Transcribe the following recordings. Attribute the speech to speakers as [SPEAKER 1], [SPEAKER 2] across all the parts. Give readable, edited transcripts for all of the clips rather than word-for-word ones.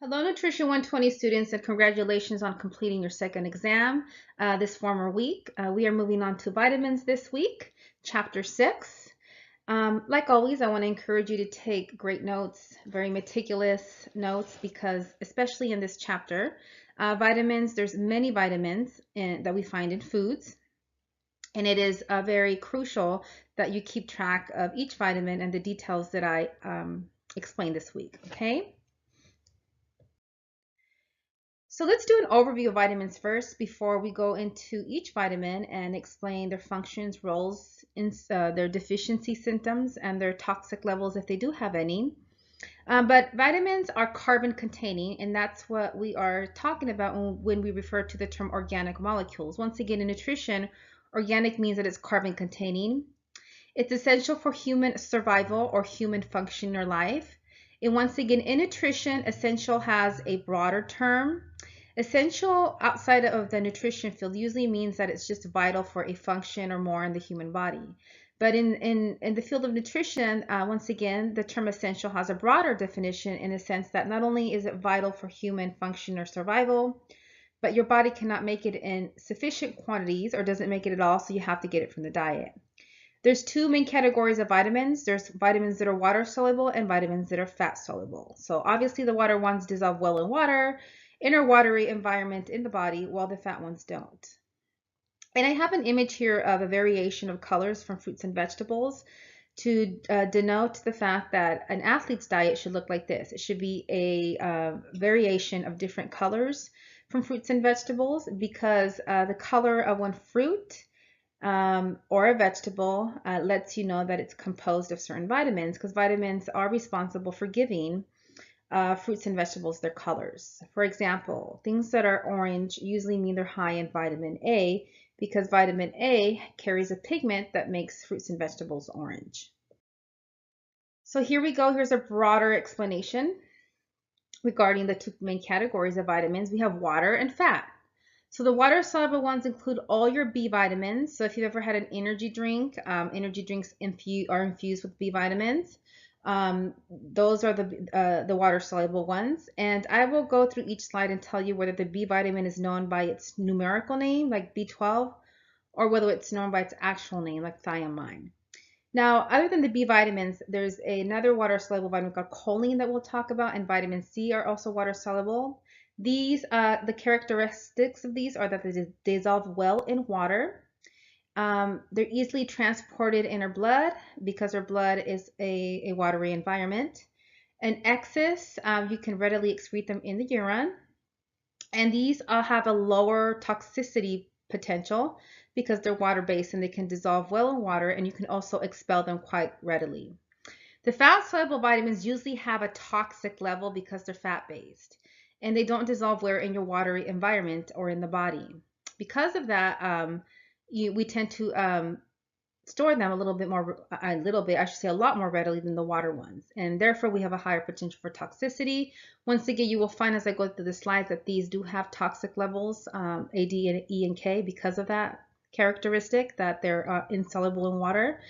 [SPEAKER 1] Hello, Nutrition 120 students, and congratulations on completing your second exam this former week. We are moving on to vitamins this week, chapter 6. Like always, I want to encourage you to take great notes, very meticulous notes, because especially in this chapter, vitamins, there's many vitamins that we find in foods, and it is very crucial that you keep track of each vitamin and the details that I explained this week, okay? So let's do an overview of vitamins first before we go into each vitamin and explain their functions, roles, their deficiency symptoms, and their toxic levels if they do have any. But vitamins are carbon containing, and that's what we are talking about when we refer to the term organic molecules. Once again, in nutrition, organic means that it's carbon containing. It's essential for human survival or human function or life. And once again, in nutrition, essential has a broader term. Essential outside of the nutrition field usually means that it's just vital for a function or more in the human body. But in the field of nutrition, once again, the term essential has a broader definition in the sense that not only is it vital for human function or survival, but your body cannot make it in sufficient quantities or doesn't make it at all, so you have to get it from the diet. There's two main categories of vitamins. There's vitamins that are water soluble and vitamins that are fat soluble. So obviously the water ones dissolve well in water, in a watery environment in the body, while the fat ones don't. And I have an image here of a variation of colors from fruits and vegetables to denote the fact that an athlete's diet should look like this. It should be a variation of different colors from fruits and vegetables because the color of one fruit or a vegetable lets you know that it's composed of certain vitamins, because vitamins are responsible for giving fruits and vegetables their colors. For example, things that are orange usually mean they're high in vitamin A because vitamin A carries a pigment that makes fruits and vegetables orange. So here we go. Here's a broader explanation regarding the two main categories of vitamins. We have water and fat. So the water soluble ones include all your B vitamins. So if you've ever had an energy drink, energy drinks are infused with B vitamins. Those are the water soluble ones. And I will go through each slide and tell you whether the B vitamin is known by its numerical name, like B12, or whether it's known by its actual name, like thiamine. Now, other than the B vitamins, there's another water soluble vitamin called choline that we'll talk about, and vitamin C are also water soluble. These, the characteristics of these are that they dissolve well in water. They're easily transported in our blood because our blood is a watery environment. In excess, you can readily excrete them in the urine. And these have a lower toxicity potential because they're water-based and they can dissolve well in water, and you can also expel them quite readily. The fat-soluble vitamins usually have a toxic level because they're fat-based, and they don't dissolve well in your watery environment or in the body. Because of that, we tend to store them a little bit, I should say a lot more readily than the water ones. And therefore we have a higher potential for toxicity. Once again, you will find as I go through the slides that these do have toxic levels, A, D, and E, and K, because of that characteristic that they're insoluble in water.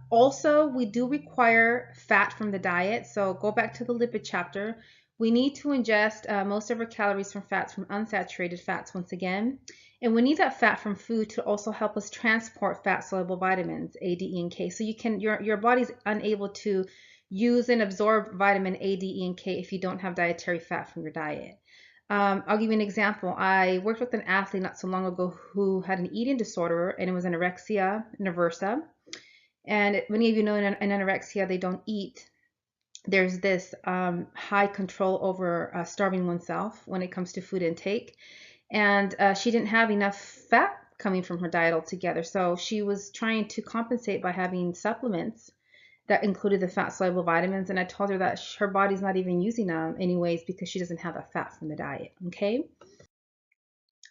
[SPEAKER 1] Also, we do require fat from the diet. So go back to the lipid chapter. We need to ingest most of our calories from fats, from unsaturated fats once again. And we need that fat from food to also help us transport fat-soluble vitamins, A, D, E, and K. So your body's unable to use and absorb vitamin A, D, E, and K if you don't have dietary fat from your diet. I'll give you an example. I worked with an athlete not so long ago who had an eating disorder, and it was anorexia nervosa. And many of you know in anorexia, they don't eat. There's this high control over starving oneself when it comes to food intake. And she didn't have enough fat coming from her diet altogether. So she was trying to compensate by having supplements that included the fat soluble vitamins. And I told her that her body's not even using them anyways because she doesn't have that fat from the diet. Okay.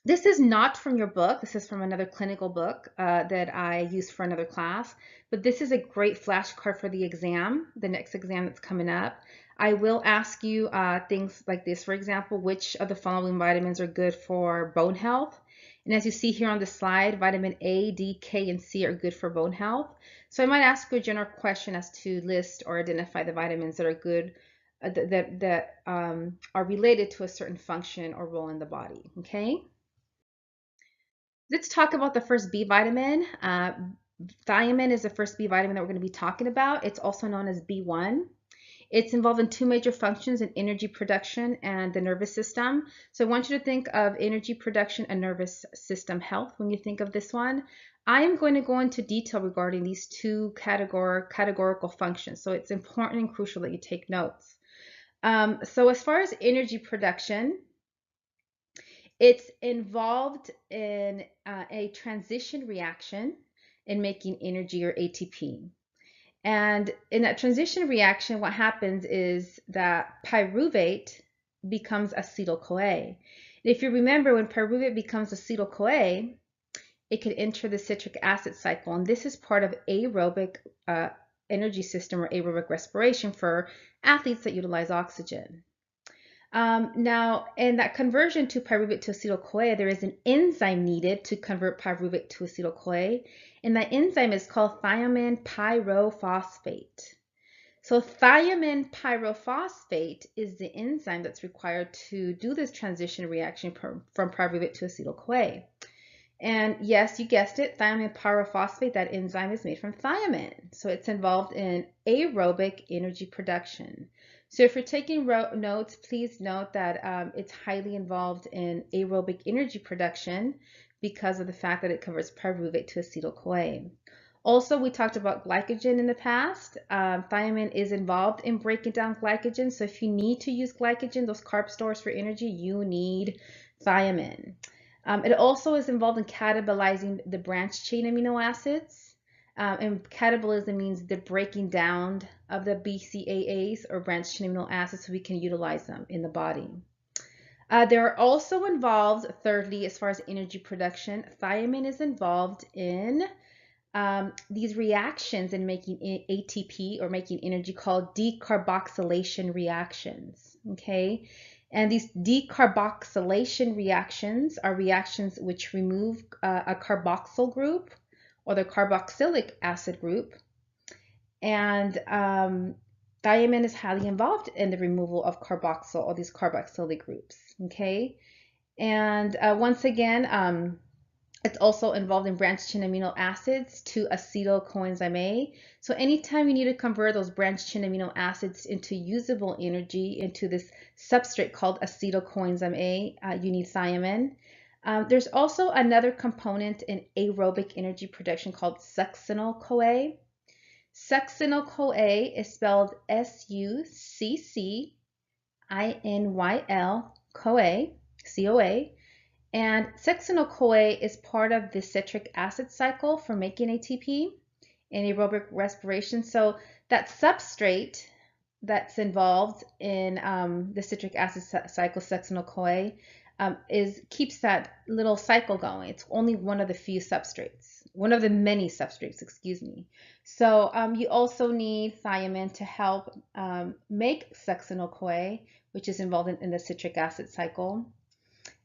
[SPEAKER 1] This is not from your book. This is from another clinical book that I used for another class. But this is a great flashcard for the exam, the next exam that's coming up. I will ask you things like this. For example, which of the following vitamins are good for bone health? And as you see here on the slide, vitamin A, D, K, and C are good for bone health. So I might ask you a general question as to list or identify the vitamins that are good that are related to a certain function or role in the body. Okay. Let's talk about the first B vitamin. Thiamine is the first B vitamin that we're going to be talking about. It's also known as B1. It's involved in two major functions in energy production and the nervous system. So I want you to think of energy production and nervous system health when you think of this one. I am going to go into detail regarding these two categorical functions. So it's important and crucial that you take notes. So as far as energy production, it's involved in a transition reaction in making energy, or ATP. And in that transition reaction, what happens is that pyruvate becomes acetyl-CoA. If you remember, when pyruvate becomes acetyl-CoA, it could enter the citric acid cycle. And this is part of aerobic energy system, or aerobic respiration, for athletes that utilize oxygen. Now, in that conversion to pyruvate to acetyl-CoA, there is an enzyme needed to convert pyruvate to acetyl-CoA, and that enzyme is called thiamine pyrophosphate. So thiamine pyrophosphate is the enzyme that's required to do this transition reaction from pyruvate to acetyl-CoA. And yes, you guessed it, thiamine pyrophosphate, that enzyme is made from thiamine. So it's involved in aerobic energy production. So if you're taking notes, please note that it's highly involved in aerobic energy production because of the fact that it converts pyruvate to acetyl-CoA. Also, we talked about glycogen in the past. Thiamine is involved in breaking down glycogen. So if you need to use glycogen, those carb stores for energy, you need thiamine. It also is involved in catabolizing the branched chain amino acids. And catabolism means the breaking down of the BCAAs, or branched chain amino acids, so we can utilize them in the body. They're also involved, thirdly, as far as energy production, thiamine is involved in these reactions in making ATP, or making energy, called decarboxylation reactions. Okay. And these decarboxylation reactions are reactions which remove a carboxyl group, or the carboxylic acid group. And thiamine is highly involved in the removal of carboxyl, or these carboxylic groups. Okay. And once again, it's also involved in branched chain amino acids to acetyl coenzyme A. So anytime you need to convert those branched chain amino acids into usable energy, into this substrate called acetyl coenzyme A, you need thiamine. There's also another component in aerobic energy production called succinyl-CoA. Succinyl-CoA is spelled Succinyl-CoA, CoA. And succinyl-CoA is part of the citric acid cycle for making ATP in aerobic respiration. So that substrate that's involved in the citric acid cycle, succinyl-CoA, keeps that little cycle going. It's only one of the few substrates, one of the many substrates, excuse me. So you also need thiamine to help make succinyl-CoA, which is involved in the citric acid cycle.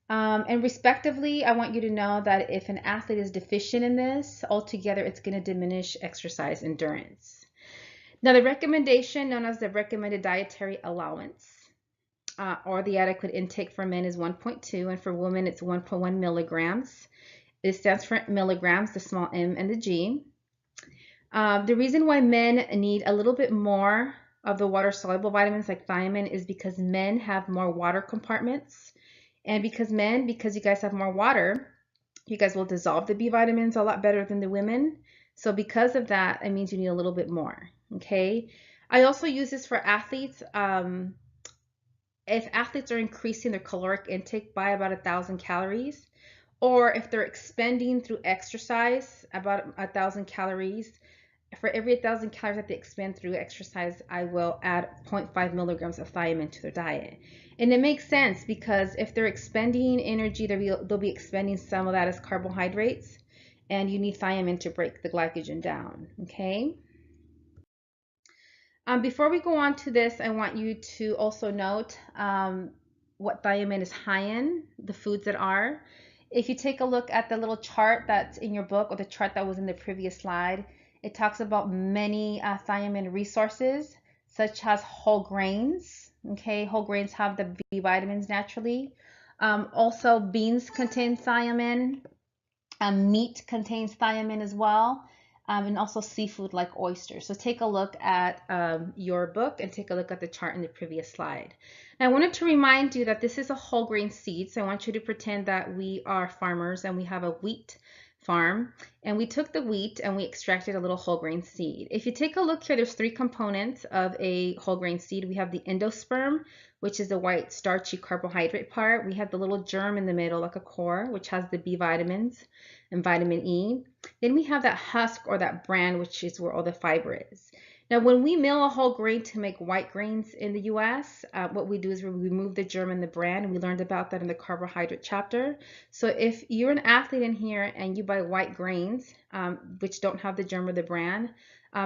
[SPEAKER 1] And respectively, I want you to know that if an athlete is deficient in this, altogether it's going to diminish exercise endurance. Now, the recommendation, known as the recommended dietary allowance, or the adequate intake for men, is 1.2, and for women it's 1.1 milligrams. It stands for milligrams, the small m and the g. The reason why men need a little bit more of the water-soluble vitamins like thiamine is because men have more water compartments. And because you guys have more water, you guys will dissolve the B vitamins a lot better than the women. So because of that, it means you need a little bit more. Okay. I also use this for athletes. If athletes are increasing their caloric intake by about 1,000 calories, or if they're expending through exercise about 1,000 calories, for every 1,000 calories that they expend through exercise, I will add 0.5 milligrams of thiamine to their diet. And it makes sense because if they're expending energy, they'll be expending some of that as carbohydrates, and you need thiamine to break the glycogen down. Okay. Before we go on to this, I want you to also note what thiamine is high in, the foods that are. If you take a look at the little chart that's in your book, or the chart that was in the previous slide, it talks about many thiamine resources, such as whole grains, Okay, whole grains have the B vitamins naturally. Also, beans contain thiamine. Meat contains thiamine as well, and also seafood like oysters. So take a look at your book and take a look at the chart in the previous slide. Now, I wanted to remind you that this is a whole grain seed. So I want you to pretend that we are farmers and we have a wheat farm, and we took the wheat and we extracted a little whole grain seed. If you take a look here, there's three components of a whole grain seed. We have the endosperm, which is the white starchy carbohydrate part. We have the little germ in the middle, like a core, which has the B vitamins and vitamin E. Then we have that husk or that bran, which is where all the fiber is. Now, when we mill a whole grain to make white grains in the US, what we do is we remove the germ and the bran, and we learned about that in the carbohydrate chapter. So if you're an athlete in here and you buy white grains, which don't have the germ or the bran,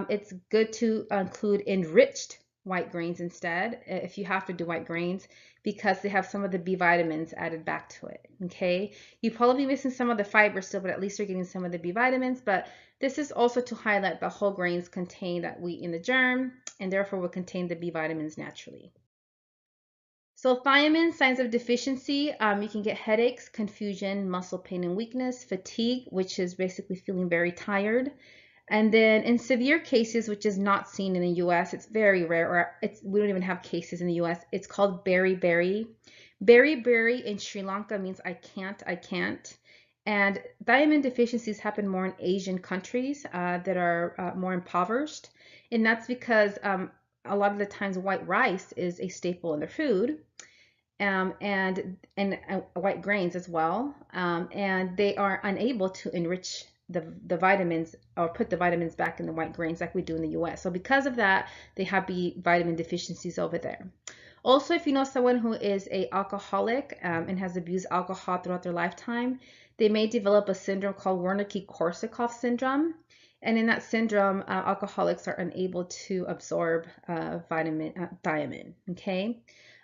[SPEAKER 1] it's good to include enriched white grains instead, if you have to do white grains, because they have some of the B vitamins added back to it. Okay, you probably be missing some of the fiber still, but at least you're getting some of the B vitamins. But this is also to highlight the whole grains contain that wheat in the germ, and therefore will contain the B vitamins naturally. So thiamine, signs of deficiency, you can get headaches, confusion, muscle pain and weakness, fatigue, which is basically feeling very tired. And then in severe cases, which is not seen in the US, it's very rare, or we don't even have cases in the US, it's called beriberi. Beriberi in Sri Lanka means I can't. And thiamine deficiencies happen more in Asian countries that are more impoverished. And that's because a lot of the times white rice is a staple in their food. And white grains as well, and they are unable to enrich the vitamins or put the vitamins back in the white grains like we do in the US. So because of that, they have B vitamin deficiencies over there. Also, if you know someone who is an alcoholic and has abused alcohol throughout their lifetime, they may develop a syndrome called Wernicke-Korsakoff syndrome. And in that syndrome, alcoholics are unable to absorb thiamine. Okay.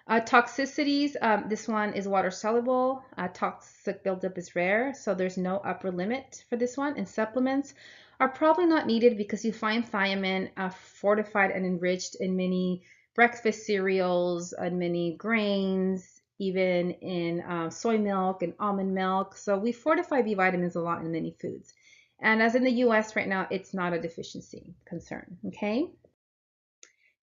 [SPEAKER 1] Toxicities, this one is water soluble. Toxic buildup is rare, so there's no upper limit for this one. And supplements are probably not needed because you find thiamine fortified and enriched in many breakfast cereals and many grains, even in soy milk and almond milk. So we fortify B vitamins a lot in many foods. And as in the US right now, it's not a deficiency concern, okay?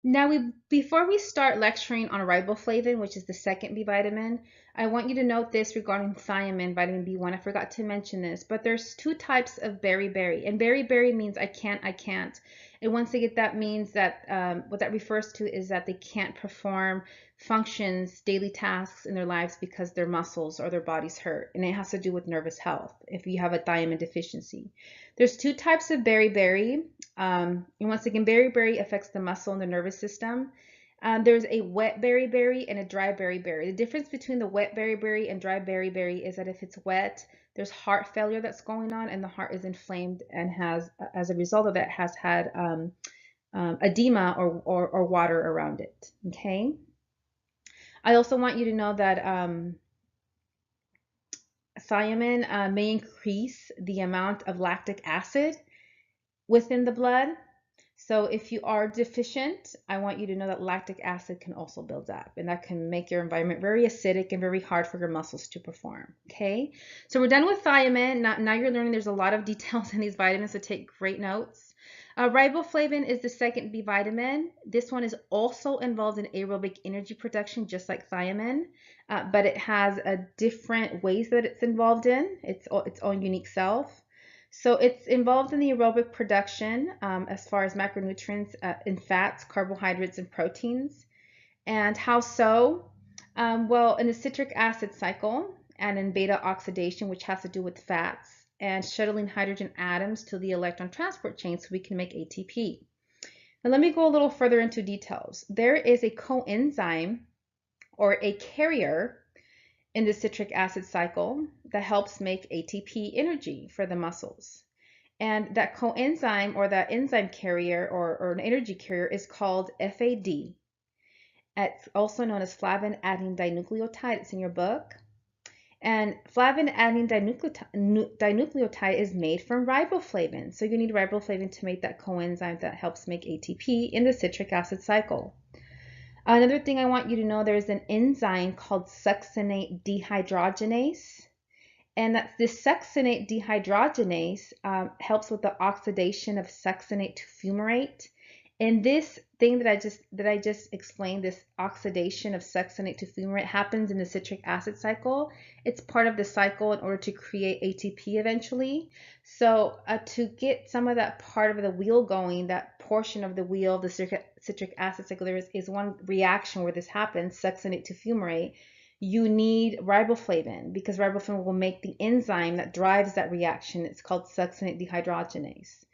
[SPEAKER 1] Now, before we start lecturing on riboflavin, which is the second B vitamin, I want you to note this regarding thiamine, vitamin B1. I forgot to mention this, but there's two types of beriberi. And beriberi means I can't. And once they get that means that what that refers to is that they can't perform functions, daily tasks in their lives because their muscles or their bodies hurt. And it has to do with nervous health if you have a thiamine deficiency. There's two types of beriberi. And once again, beriberi affects the muscle and the nervous system. There's a wet beriberi and a dry beriberi. The difference between the wet beriberi and dry beriberi is that if it's wet, there's heart failure that's going on, and the heart is inflamed and has, as a result of that, has had edema or water around it. Okay. I also want you to know that thiamine may increase the amount of lactic acid within the blood. So if you are deficient, I want you to know that lactic acid can also build up, and that can make your environment very acidic and very hard for your muscles to perform. Okay, so we're done with thiamine. Now you're learning there's a lot of details in these vitamins, so take great notes. Riboflavin is the second B vitamin. This one is also involved in aerobic energy production, just like thiamine, but it has different ways that it's involved in its own unique self. So it's involved in the aerobic production as far as macronutrients in fats, carbohydrates, and proteins. And how so? Well, in the citric acid cycle and in beta oxidation, which has to do with fats, and shuttling hydrogen atoms to the electron transport chain so we can make ATP. Now let me go a little further into details. There is a coenzyme or a carrier in the citric acid cycle that helps make ATP energy for the muscles. And that coenzyme or that enzyme carrier or an energy carrier is called FAD. It's also known as flavin adenine dinucleotide. It's in your book. And flavin adenine dinucleotide is made from riboflavin. So you need riboflavin to make that coenzyme that helps make ATP in the citric acid cycle. Another thing I want you to know, there's an enzyme called succinate dehydrogenase. And that's this succinate dehydrogenase helps with the oxidation of succinate to fumarate. And this thing that I just explained, this oxidation of succinate to fumarate, happens in the citric acid cycle. It's part of the cycle in order to create ATP eventually. So to get some of that part of the wheel going, that portion of the wheel, the citric acid cycle, there is one reaction where this happens, succinate to fumarate. You need riboflavin because riboflavin will make the enzyme that drives that reaction. It's called succinate dehydrogenase.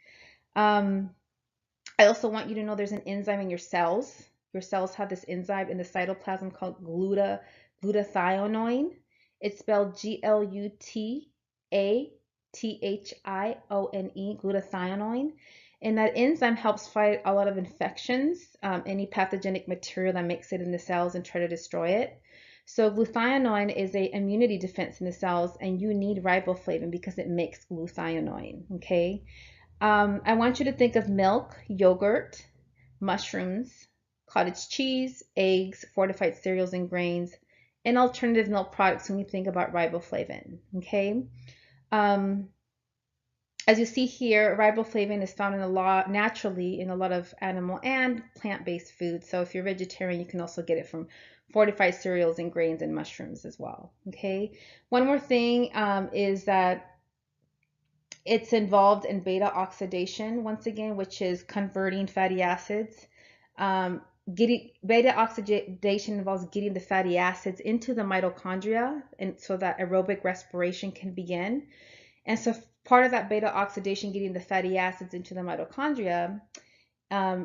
[SPEAKER 1] I also want you to know there's an enzyme in your cells. Your cells have this enzyme in the cytoplasm called glutathione. It's spelled glutathione, glutathione. And that enzyme helps fight a lot of infections, any pathogenic material that makes it in the cells and try to destroy it. So glutathione is an immunity defense in the cells, and you need riboflavin because it makes glutathione, okay? I want you to think of milk, yogurt, mushrooms, cottage cheese, eggs, fortified cereals and grains, and alternative milk products when you think about riboflavin, okay? As you see here, riboflavin is found naturally in a lot of animal and plant-based foods. So if you're vegetarian, you can also get it from fortified cereals and grains and mushrooms as well. Okay. One more thing is that it's involved in beta oxidation once again, which is converting fatty acids. Beta oxidation involves getting the fatty acids into the mitochondria, and so that aerobic respiration can begin. And so part of that beta oxidation, getting the fatty acids into the mitochondria,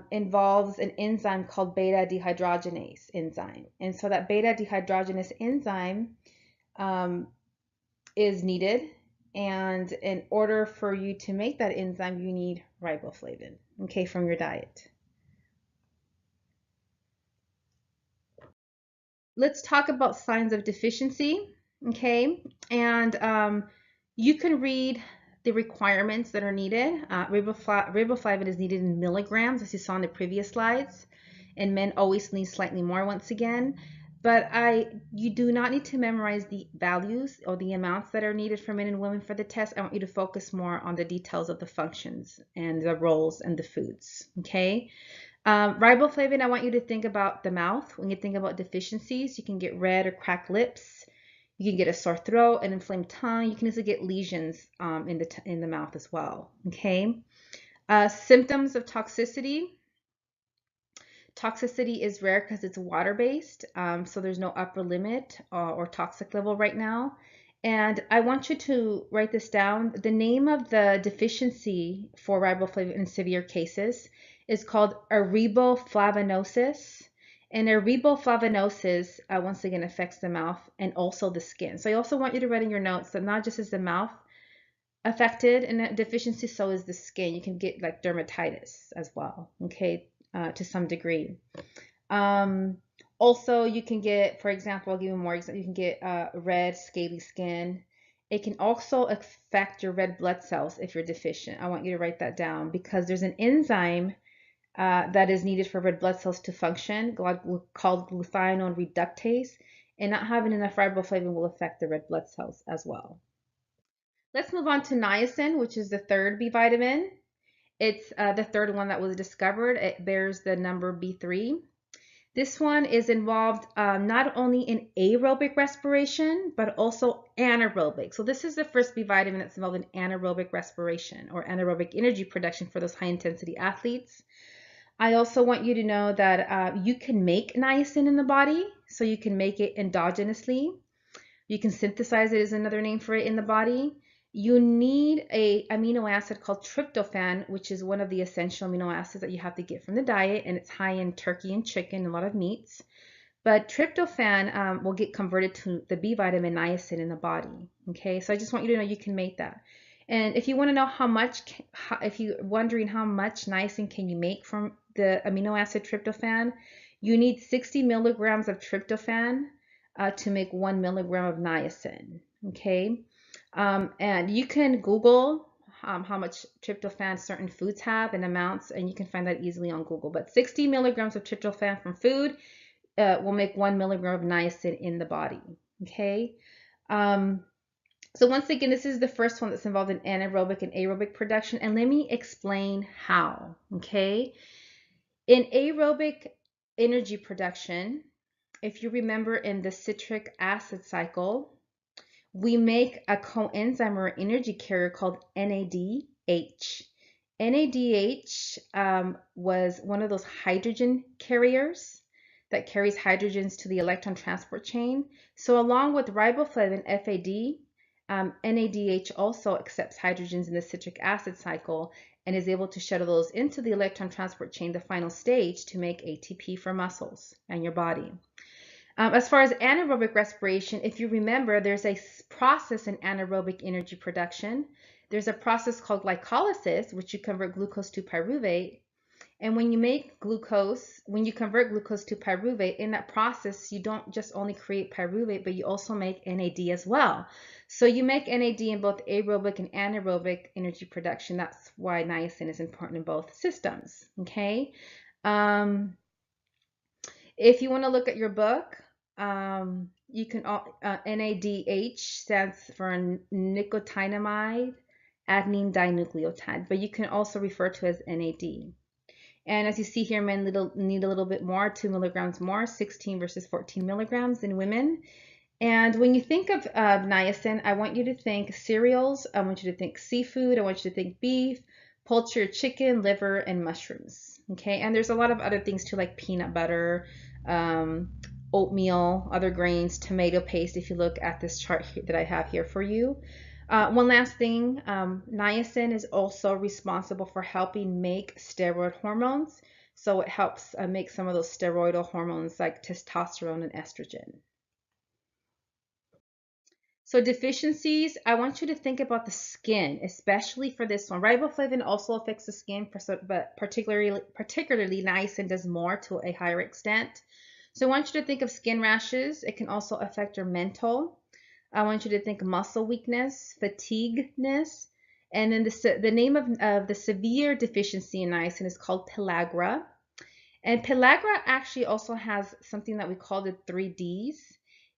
[SPEAKER 1] involves an enzyme called beta dehydrogenase enzyme. And so that beta dehydrogenase enzyme is needed. And in order for you to make that enzyme, you need riboflavin, okay, from your diet. Let's talk about signs of deficiency, okay? And you can read the requirements that are needed. Riboflavin is needed in milligrams, as you saw in the previous slides, and men always need slightly more once again. But you do not need to memorize the values or the amounts that are needed for men and women for the test. I want you to focus more on the details of the functions and the roles and the foods, okay? Riboflavin, I want you to think about the mouth. When you think about deficiencies, you can get red or cracked lips. You can get a sore throat, an inflamed tongue. You can also get lesions in the mouth as well. Okay. Symptoms of toxicity. Toxicity is rare because it's water-based, so there's no upper limit or toxic level right now. And I want you to write this down. The name of the deficiency for riboflavin in severe cases is called erythoflavinosis. And erythoflavinosis, once again, affects the mouth and also the skin. So I also want you to write in your notes that not just is the mouth affected in a deficiency, so is the skin. You can get like dermatitis as well, okay, to some degree. Also, you can get, for example, I'll give you more examples. You can get red, scaly skin. It can also affect your red blood cells if you're deficient. I want you to write that down because there's an enzyme that is needed for red blood cells to function called glutathione reductase, and not having enough riboflavin will affect the red blood cells as well. Let's move on to niacin, which is the third B vitamin. It's the third one that was discovered. It bears the number B3. This one is involved not only in aerobic respiration, but also anaerobic. So this is the first B vitamin that's involved in anaerobic respiration or anaerobic energy production for those high intensity athletes. I also want you to know that you can make niacin in the body. So you can make it endogenously. You can synthesize it, is another name for it in the body. You need an amino acid called tryptophan, which is one of the essential amino acids that you have to get from the diet, and it's high in turkey and chicken, a lot of meats. But tryptophan will get converted to the B vitamin niacin in the body. Okay, so I just want you to know you can make that. And if you want to know if you're wondering how much niacin can you make from the amino acid tryptophan, you need 60 milligrams of tryptophan to make 1 milligram of niacin. Okay, and you can Google how much tryptophan certain foods have and amounts, and you can find that easily on Google. But 60 milligrams of tryptophan from food, will make 1 milligram of niacin in the body. Okay. So once again, this is the first one that's involved in anaerobic and aerobic production, and let me explain how. Okay. In aerobic energy production, if you remember in the citric acid cycle, we make a coenzyme or energy carrier called NADH. NADH was one of those hydrogen carriers that carries hydrogens to the electron transport chain. So along with riboflavin FAD, NADH also accepts hydrogens in the citric acid cycle and is able to shuttle those into the electron transport chain, the final stage, to make ATP for muscles and your body. As far as anaerobic respiration, if you remember, there's a process in anaerobic energy production. There's a process called glycolysis, which you convert glucose to pyruvate. And when you make glucose, when you convert glucose to pyruvate, in that process, you don't just only create pyruvate, but you also make NAD as well. So you make NAD in both aerobic and anaerobic energy production. That's why niacin is important in both systems. Okay. If you want to look at your book, you can, NADH stands for nicotinamide adenine dinucleotide, but you can also refer to as NAD. And as you see here, men need a little bit more, 2 milligrams more, 16 versus 14 milligrams in women. And when you think of niacin, I want you to think cereals, I want you to think seafood, I want you to think beef, poultry or chicken, liver, and mushrooms. Okay, and there's a lot of other things too, like peanut butter, oatmeal, other grains, tomato paste, if you look at this chart that I have here for you. One last thing, niacin is also responsible for helping make steroid hormones. So it helps make some of those steroidal hormones like testosterone and estrogen. So deficiencies, I want you to think about the skin, especially for this one. Riboflavin also affects the skin, but particularly niacin does more to a higher extent. So I want you to think of skin rashes. It can also affect your mental. I want you to think muscle weakness, fatigueness, and then the name of the severe deficiency in niacin is called pellagra. And pellagra actually also has something that we call the 3Ds,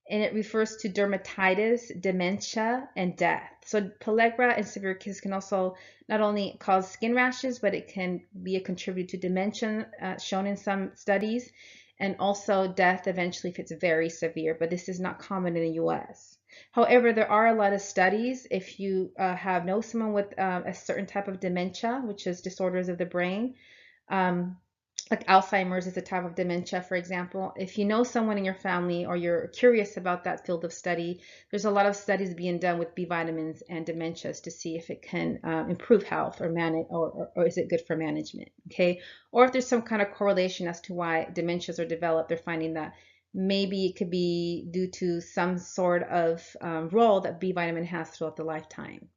[SPEAKER 1] and it refers to dermatitis, dementia, and death. So pellagra in severe cases can also not only cause skin rashes, but it can be a contributor to dementia, shown in some studies, and also death eventually if it's very severe, but this is not common in the US. However, there are a lot of studies. If you know someone with a certain type of dementia, which is disorders of the brain, like Alzheimer's is a type of dementia, for example. If you know someone in your family or you're curious about that field of study, there's a lot of studies being done with B vitamins and dementias to see if it can improve health or manage, or is it good for management, okay? Or if there's some kind of correlation as to why dementias are developed, they're finding that maybe it could be due to some sort of role that B vitamin has throughout the lifetime.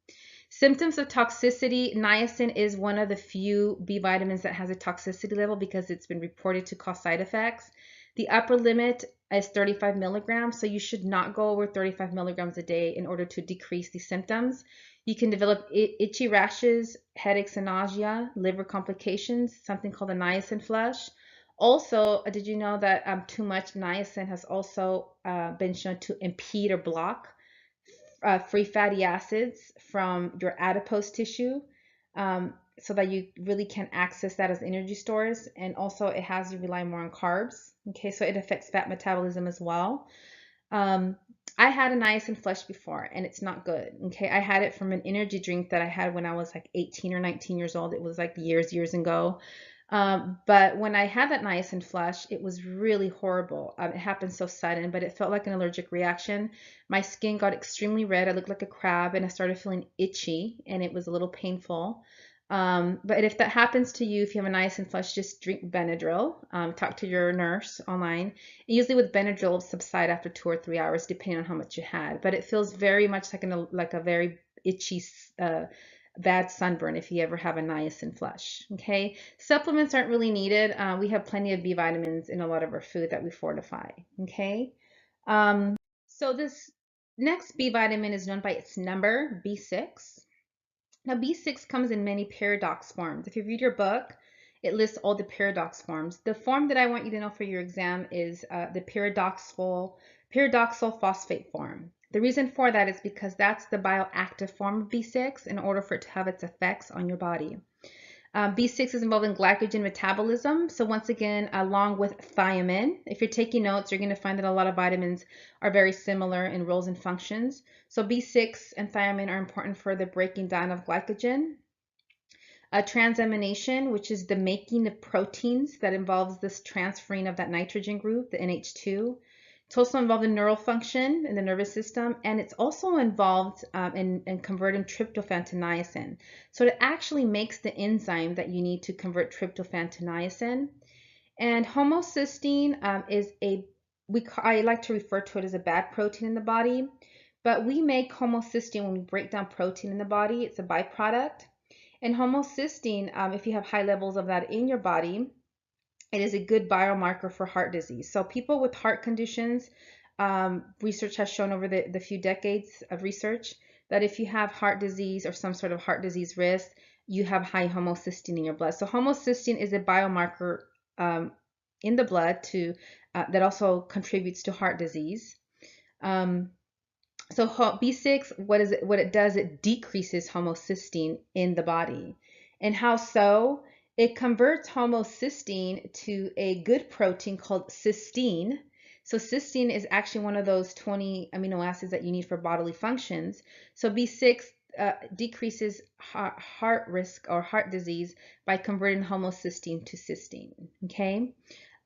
[SPEAKER 1] Symptoms of toxicity, niacin is one of the few B vitamins that has a toxicity level because it's been reported to cause side effects. The upper limit is 35 milligrams, so you should not go over 35 milligrams a day in order to decrease the symptoms. You can develop itchy rashes, headaches and nausea, liver complications, something called a niacin flush. Also, did you know that too much niacin has also been shown to impede or block free fatty acids from your adipose tissue, so that you really can't access that as energy stores. And also it has you rely more on carbs. Okay, so it affects fat metabolism as well. I had a niacin flush before and it's not good. Okay, I had it from an energy drink that I had when I was like 18 or 19 years old. It was like years ago. But when I had that niacin flush, it was really horrible. It happened so sudden, but it felt like an allergic reaction. My skin got extremely red. I looked like a crab and I started feeling itchy and it was a little painful. But if that happens to you, if you have a niacin flush, just drink Benadryl. Talk to your nurse online. And usually with Benadryl, it'll subside after 2 or 3 hours, depending on how much you had. But it feels very much like a very itchy, bad sunburn if you ever have a niacin flush. Okay, supplements aren't really needed. We have plenty of B vitamins in a lot of our food that we fortify. Okay, so this next B vitamin is known by its number, B6. Now B6 comes in many paradox forms. If you read your book, it lists all the paradox forms. The form that I want you to know for your exam is the paradoxal phosphate form. The reason for that is because that's the bioactive form of B6 in order for it to have its effects on your body. B6 is involved in glycogen metabolism. So once again, along with thiamine, if you're taking notes, you're going to find that a lot of vitamins are very similar in roles and functions. So B6 and thiamine are important for the breaking down of glycogen. Transamination, which is the making of proteins that involves this transferring of that nitrogen group, the NH2. It's also involved in neural function in the nervous system, and it's also involved in converting tryptophan to niacin. So it actually makes the enzyme that you need to convert tryptophan to niacin. And homocysteine is I like to refer to it as a bad protein in the body, but we make homocysteine when we break down protein in the body. It's a byproduct. And homocysteine, if you have high levels of that in your body, it is a good biomarker for heart disease. So people with heart conditions, research has shown over the few decades of research that if you have heart disease or some sort of heart disease risk, you have high homocysteine in your blood. So homocysteine is a biomarker in the blood that also contributes to heart disease. So B6, what it does, it decreases homocysteine in the body. And how so? It converts homocysteine to a good protein called cysteine. So cysteine is actually one of those 20 amino acids that you need for bodily functions. So B6 decreases heart risk or heart disease by converting homocysteine to cysteine. Okay.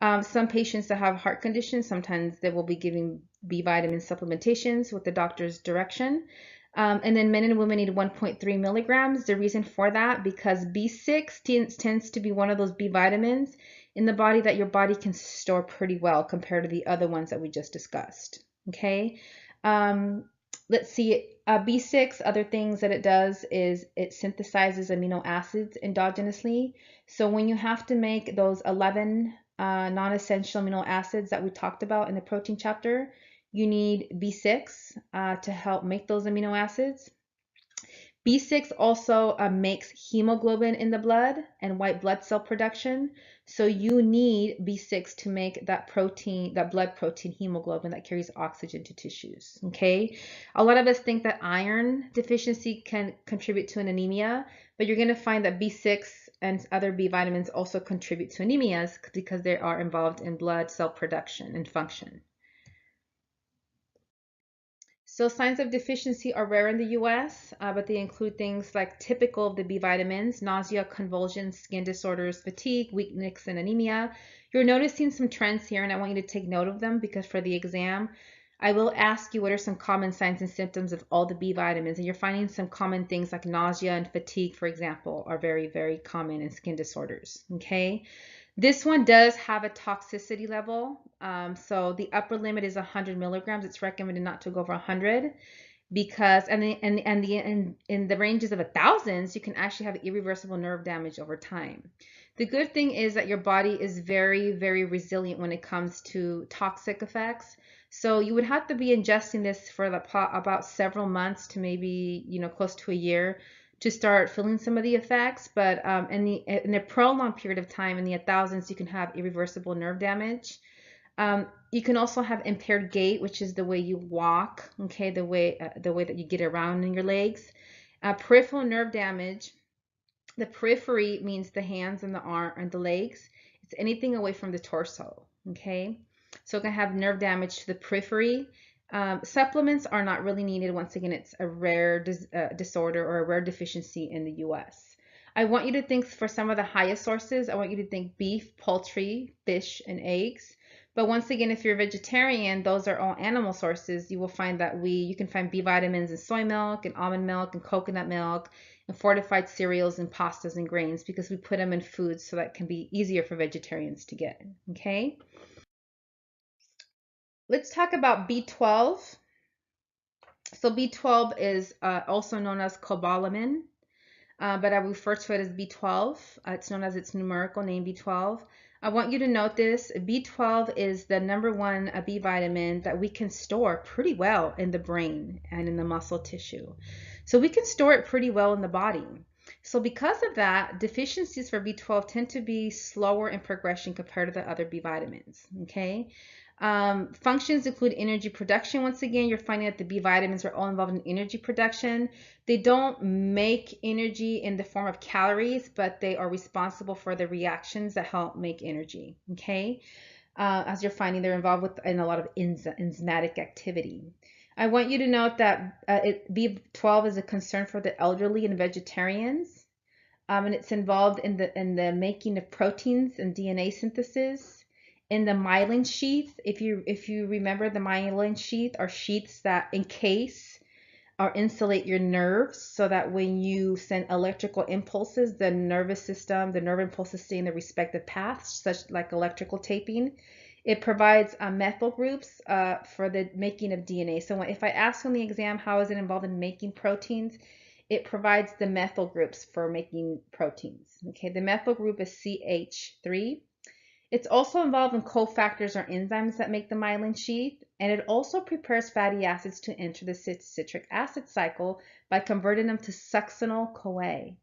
[SPEAKER 1] Some patients that have heart conditions, sometimes they will be giving B vitamin supplementations with the doctor's direction. And then men and women need 1.3 milligrams. The reason for that, because B6 tends to be one of those B vitamins in the body that your body can store pretty well compared to the other ones that we just discussed. Okay. Let's see. B6, other things that it does is it synthesizes amino acids endogenously. So when you have to make those 11 non-essential amino acids that we talked about in the protein chapter, you need B6 to help make those amino acids. B6 also makes hemoglobin in the blood and white blood cell production. So you need B6 to make that protein, that blood protein hemoglobin that carries oxygen to tissues. Okay. A lot of us think that iron deficiency can contribute to an anemia, but you're going to find that B6 and other B vitamins also contribute to anemias because they are involved in blood cell production and function. So signs of deficiency are rare in the US, but they include things like typical of the B vitamins: nausea, convulsions, skin disorders, fatigue, weakness, and anemia. You're noticing some trends here, and I want you to take note of them because for the exam, I will ask you what are some common signs and symptoms of all the B vitamins, and you're finding some common things like nausea and fatigue, for example, are very, very common in skin disorders. Okay. This one does have a toxicity level. So the upper limit is 100 milligrams. It's recommended not to go over 100 because, in the ranges of thousands, you can actually have irreversible nerve damage over time. The good thing is that your body is very, very resilient when it comes to toxic effects. So you would have to be ingesting this for about several months to maybe, close to a year to start feeling some of the effects, but in a prolonged period of time, in the thousands, you can have irreversible nerve damage. You can also have impaired gait, which is the way you walk, okay, the way that you get around in your legs. Peripheral nerve damage. The periphery means the hands and the arm and the legs. It's anything away from the torso, okay? So it can have nerve damage to the periphery. Supplements are not really needed. Once again, it's a rare disorder or a rare deficiency in the US. I want you to think for some of the highest sources, I want you to think beef, poultry, fish, and eggs. But once again, if you're a vegetarian, those are all animal sources. You will find that you can find B vitamins in soy milk and almond milk and coconut milk and fortified cereals and pastas and grains because we put them in foods so that can be easier for vegetarians to get, okay? Let's talk about B12. So B12 is also known as cobalamin, but I refer to it as B12. It's known as its numerical name, B12. I want you to note this. B12 is the #1 B vitamin that we can store pretty well in the brain and in the muscle tissue. So we can store it pretty well in the body. So because of that, deficiencies for B12 tend to be slower in progression compared to the other B vitamins, okay? Functions include energy production. Once again, you're finding that the B vitamins are all involved in energy production. They don't make energy in the form of calories, but they are responsible for the reactions that help make energy, okay? As you're finding, they're involved in a lot of enzymatic activity. I want you to note that B12 is a concern for the elderly and vegetarians, and it's involved in the making of proteins and DNA synthesis. In the myelin sheath, if you remember, the myelin sheath are sheaths that encase or insulate your nerves so that when you send electrical impulses, the nervous system, the nerve impulses stay in the respective paths, such like electrical taping. It provides methyl groups for the making of DNA. So if I ask on the exam, how is it involved in making proteins? It provides the methyl groups for making proteins. Okay, the methyl group is CH3. It's also involved in cofactors or enzymes that make the myelin sheath, and it also prepares fatty acids to enter the citric acid cycle by converting them to succinyl-CoA.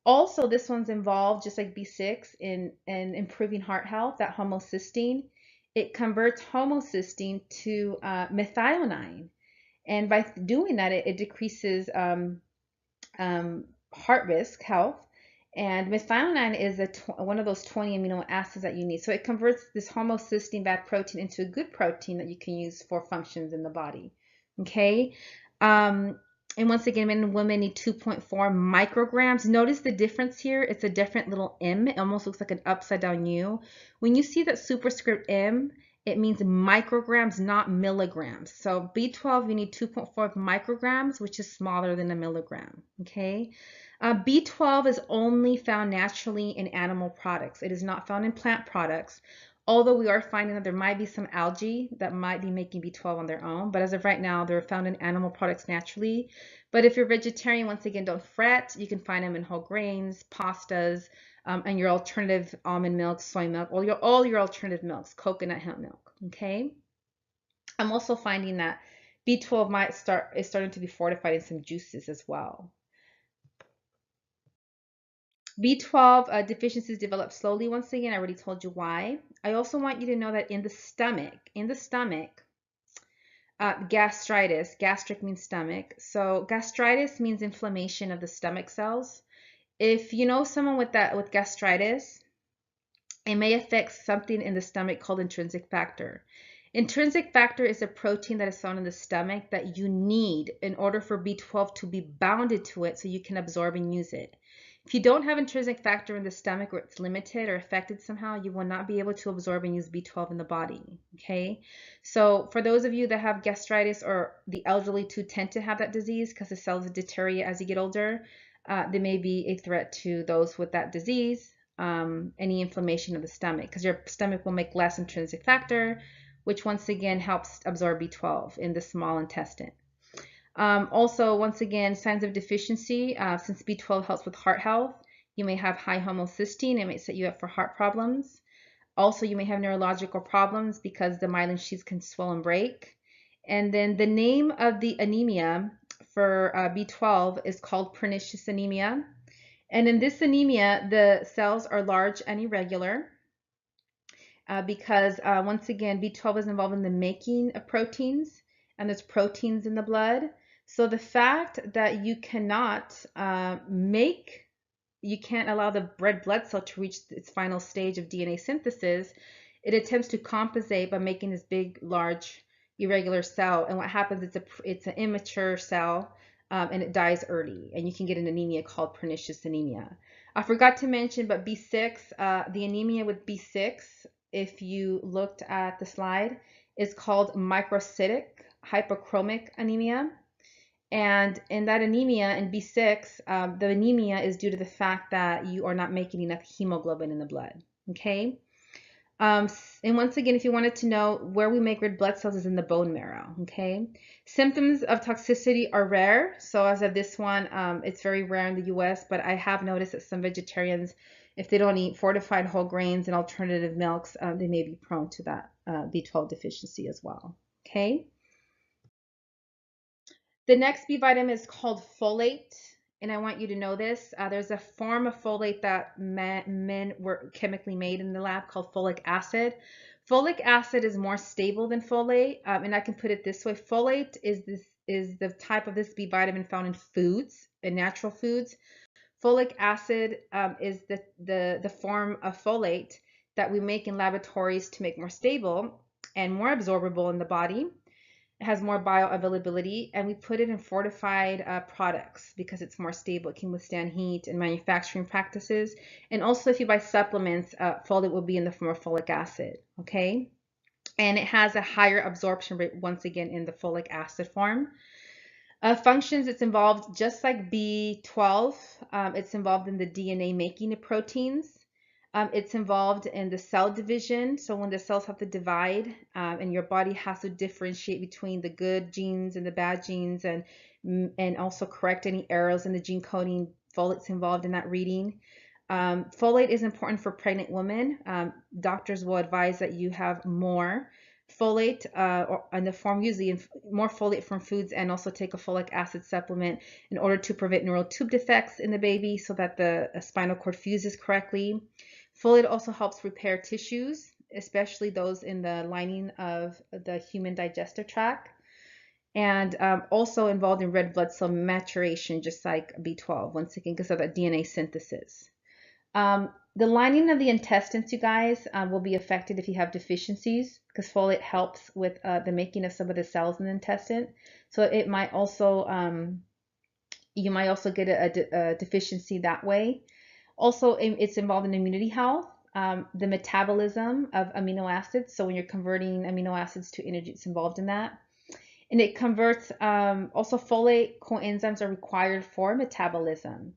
[SPEAKER 1] Also, this one's involved, just like B6, in improving heart health, that homocysteine. It converts homocysteine to methionine, and by doing that, it decreases heart risk health. And methionine is one of those 20 amino acids that you need. So it converts this homocysteine bad protein into a good protein that you can use for functions in the body. Okay. And once again, men and women need 2.4 micrograms. Notice the difference here. It's a different little M. It almost looks like an upside down U. When you see that superscript M, it means micrograms, not milligrams. So B12, you need 2.4 micrograms, which is smaller than a milligram. Okay. B12 is only found naturally in animal products. It is not found in plant products, although we are finding that there might be some algae that might be making B12 on their own. But as of right now, they're found in animal products naturally. But if you're vegetarian, once again, don't fret. You can find them in whole grains, pastas, and your alternative almond milk, soy milk, all your alternative milks, coconut, hemp milk. Okay. I'm also finding that B12 is starting to be fortified in some juices as well. B12 deficiencies develop slowly. Once again, I already told you why. I also want you to know that in the stomach, gastritis, gastric means stomach. So gastritis means inflammation of the stomach cells. If you know someone with gastritis, it may affect something in the stomach called intrinsic factor. Intrinsic factor is a protein that is found in the stomach that you need in order for B12 to be bounded to it so you can absorb and use it. If you don't have intrinsic factor in the stomach or it's limited or affected somehow, you will not be able to absorb and use B12 in the body, okay? So for those of you that have gastritis, or the elderly too tend to have that disease because the cells deteriorate as you get older, they may be a threat to those with that disease, any inflammation of the stomach, because your stomach will make less intrinsic factor, which once again helps absorb B12 in the small intestine. Also, once again, signs of deficiency, since B12 helps with heart health, you may have high homocysteine. It may set you up for heart problems. Also, you may have neurological problems because the myelin sheaths can swell and break. And then the name of the anemia for B12 is called pernicious anemia. And in this anemia, the cells are large and irregular because, once again, B12 is involved in the making of proteins, and there's proteins in the blood. So the fact that you cannot you can't allow the red blood cell to reach its final stage of DNA synthesis, it attempts to compensate by making this big, large, irregular cell. And what happens, it's an immature cell, and it dies early. And you can get an anemia called pernicious anemia. I forgot to mention, but B6, the anemia with B6, if you looked at the slide, is called microcytic hypochromic anemia. And in that anemia, in B6, the anemia is due to the fact that you are not making enough hemoglobin in the blood, okay? And once again, if you wanted to know where we make red blood cells is in the bone marrow, okay? Symptoms of toxicity are rare. So as of this one, it's very rare in the US, but I have noticed that some vegetarians, if they don't eat fortified whole grains and alternative milks, they may be prone to that B12 deficiency as well, okay? The next B vitamin is called folate. and I want you to know this. There's a form of folate that men were chemically made in the lab called folic acid. Folic acid is more stable than folate, and I can put it this way: folate is the type of this B vitamin found in foods, in natural foods. Folic acid is the form of folate that we make in laboratories to make more stable and more absorbable in the body. It has more bioavailability, and we put it in fortified products because it's more stable. It can withstand heat and manufacturing practices. And also, if you buy supplements, folate will be in the form of folic acid, okay? And it has a higher absorption rate, once again, in the folic acid form. Functions, it's involved just like B12. It's involved in the DNA making of proteins. It's involved in the cell division. So when the cells have to divide, and your body has to differentiate between the good genes and the bad genes, and also correct any errors in the gene coding, folate's involved in that reading. Folate is important for pregnant women. Doctors will advise that you have more folate, or in the form usually more folate from foods, and also take a folic acid supplement in order to prevent neural tube defects in the baby so that the spinal cord fuses correctly. Folate also helps repair tissues, especially those in the lining of the human digestive tract, and also involved in red blood cell maturation, just like B12, once again, because of that DNA synthesis. The lining of the intestines, you guys, will be affected if you have deficiencies, because folate helps with the making of some of the cells in the intestine. So it might also, you might also get a deficiency that way. Also, it's involved in immunity health, the metabolism of amino acids. So when you're converting amino acids to energy, it's involved in that. And it converts, also folate coenzymes are required for metabolism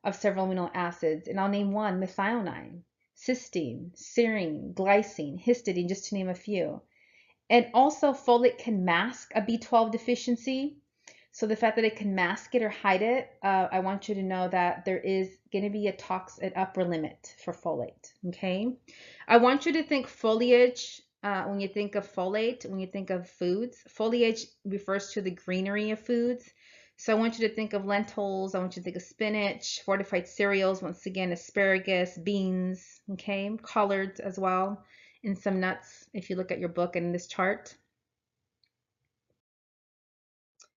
[SPEAKER 1] of several amino acids. And I'll name one: methionine, cysteine, serine, glycine, histidine, just to name a few. And also folate can mask a B12 deficiency. So the fact that it can mask it or hide it, I want you to know that there is going to be an upper limit for folate, okay? I want you to think foliage. When you think of folate, when you think of foods, foliage refers to the greenery of foods. So I want you to think of lentils, I want you to think of spinach, fortified cereals, once again, asparagus, beans, okay, collards as well, and some nuts if you look at your book and in this chart.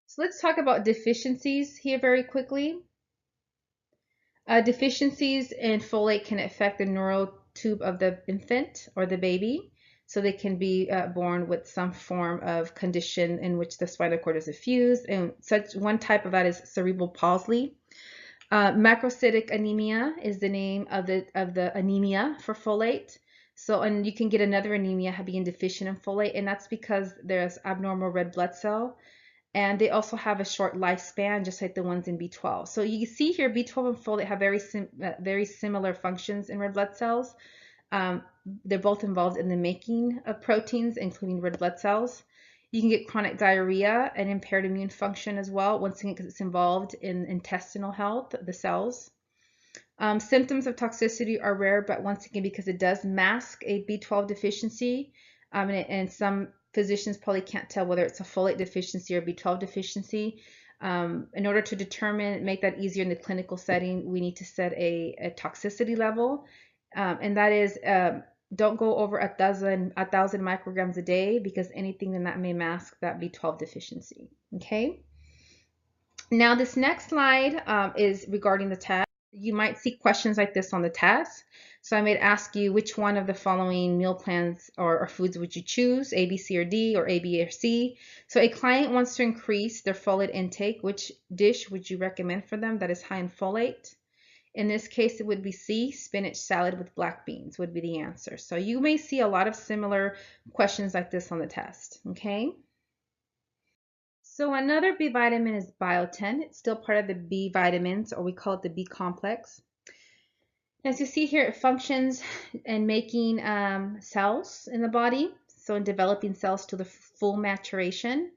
[SPEAKER 1] So let's talk about deficiencies here very quickly. Deficiencies in folate can affect the neural tube of the infant or the baby. So they can be born with some form of condition in which the spinal cord is effused. And such one type of that is cerebral palsy. Macrocytic anemia is the name of the anemia for folate. So, and you can get another anemia being deficient in folate, and that's because there's abnormal red blood cell. And they also have a short lifespan, just like the ones in B12. So you see here, B12 and folate have very similar functions in red blood cells. They're both involved in the making of proteins, including red blood cells. You can get chronic diarrhea and impaired immune function as well, once again, because it's involved in intestinal health, the cells. Symptoms of toxicity are rare, but once again, because it does mask a B12 deficiency, and some physicians probably can't tell whether it's a folate deficiency or B12 deficiency. In order to make that easier in the clinical setting, we need to set a toxicity level. And that is, don't go over 1,000 micrograms a day, because anything in that may mask that B12 deficiency. Okay. Now this next slide is regarding the test. You might see questions like this on the test. So I might ask you, which one of the following meal plans or foods would you choose? A, B, C, or D, or A, B, or C? So a client wants to increase their folate intake. Which dish would you recommend for them that is high in folate? In this case, it would be C, spinach salad with black beans would be the answer. So you may see a lot of similar questions like this on the test, okay? So another B vitamin is biotin. It's still part of the B vitamins, or we call it the B complex. As you see here, it functions in making cells in the body, so in developing cells to the full maturation.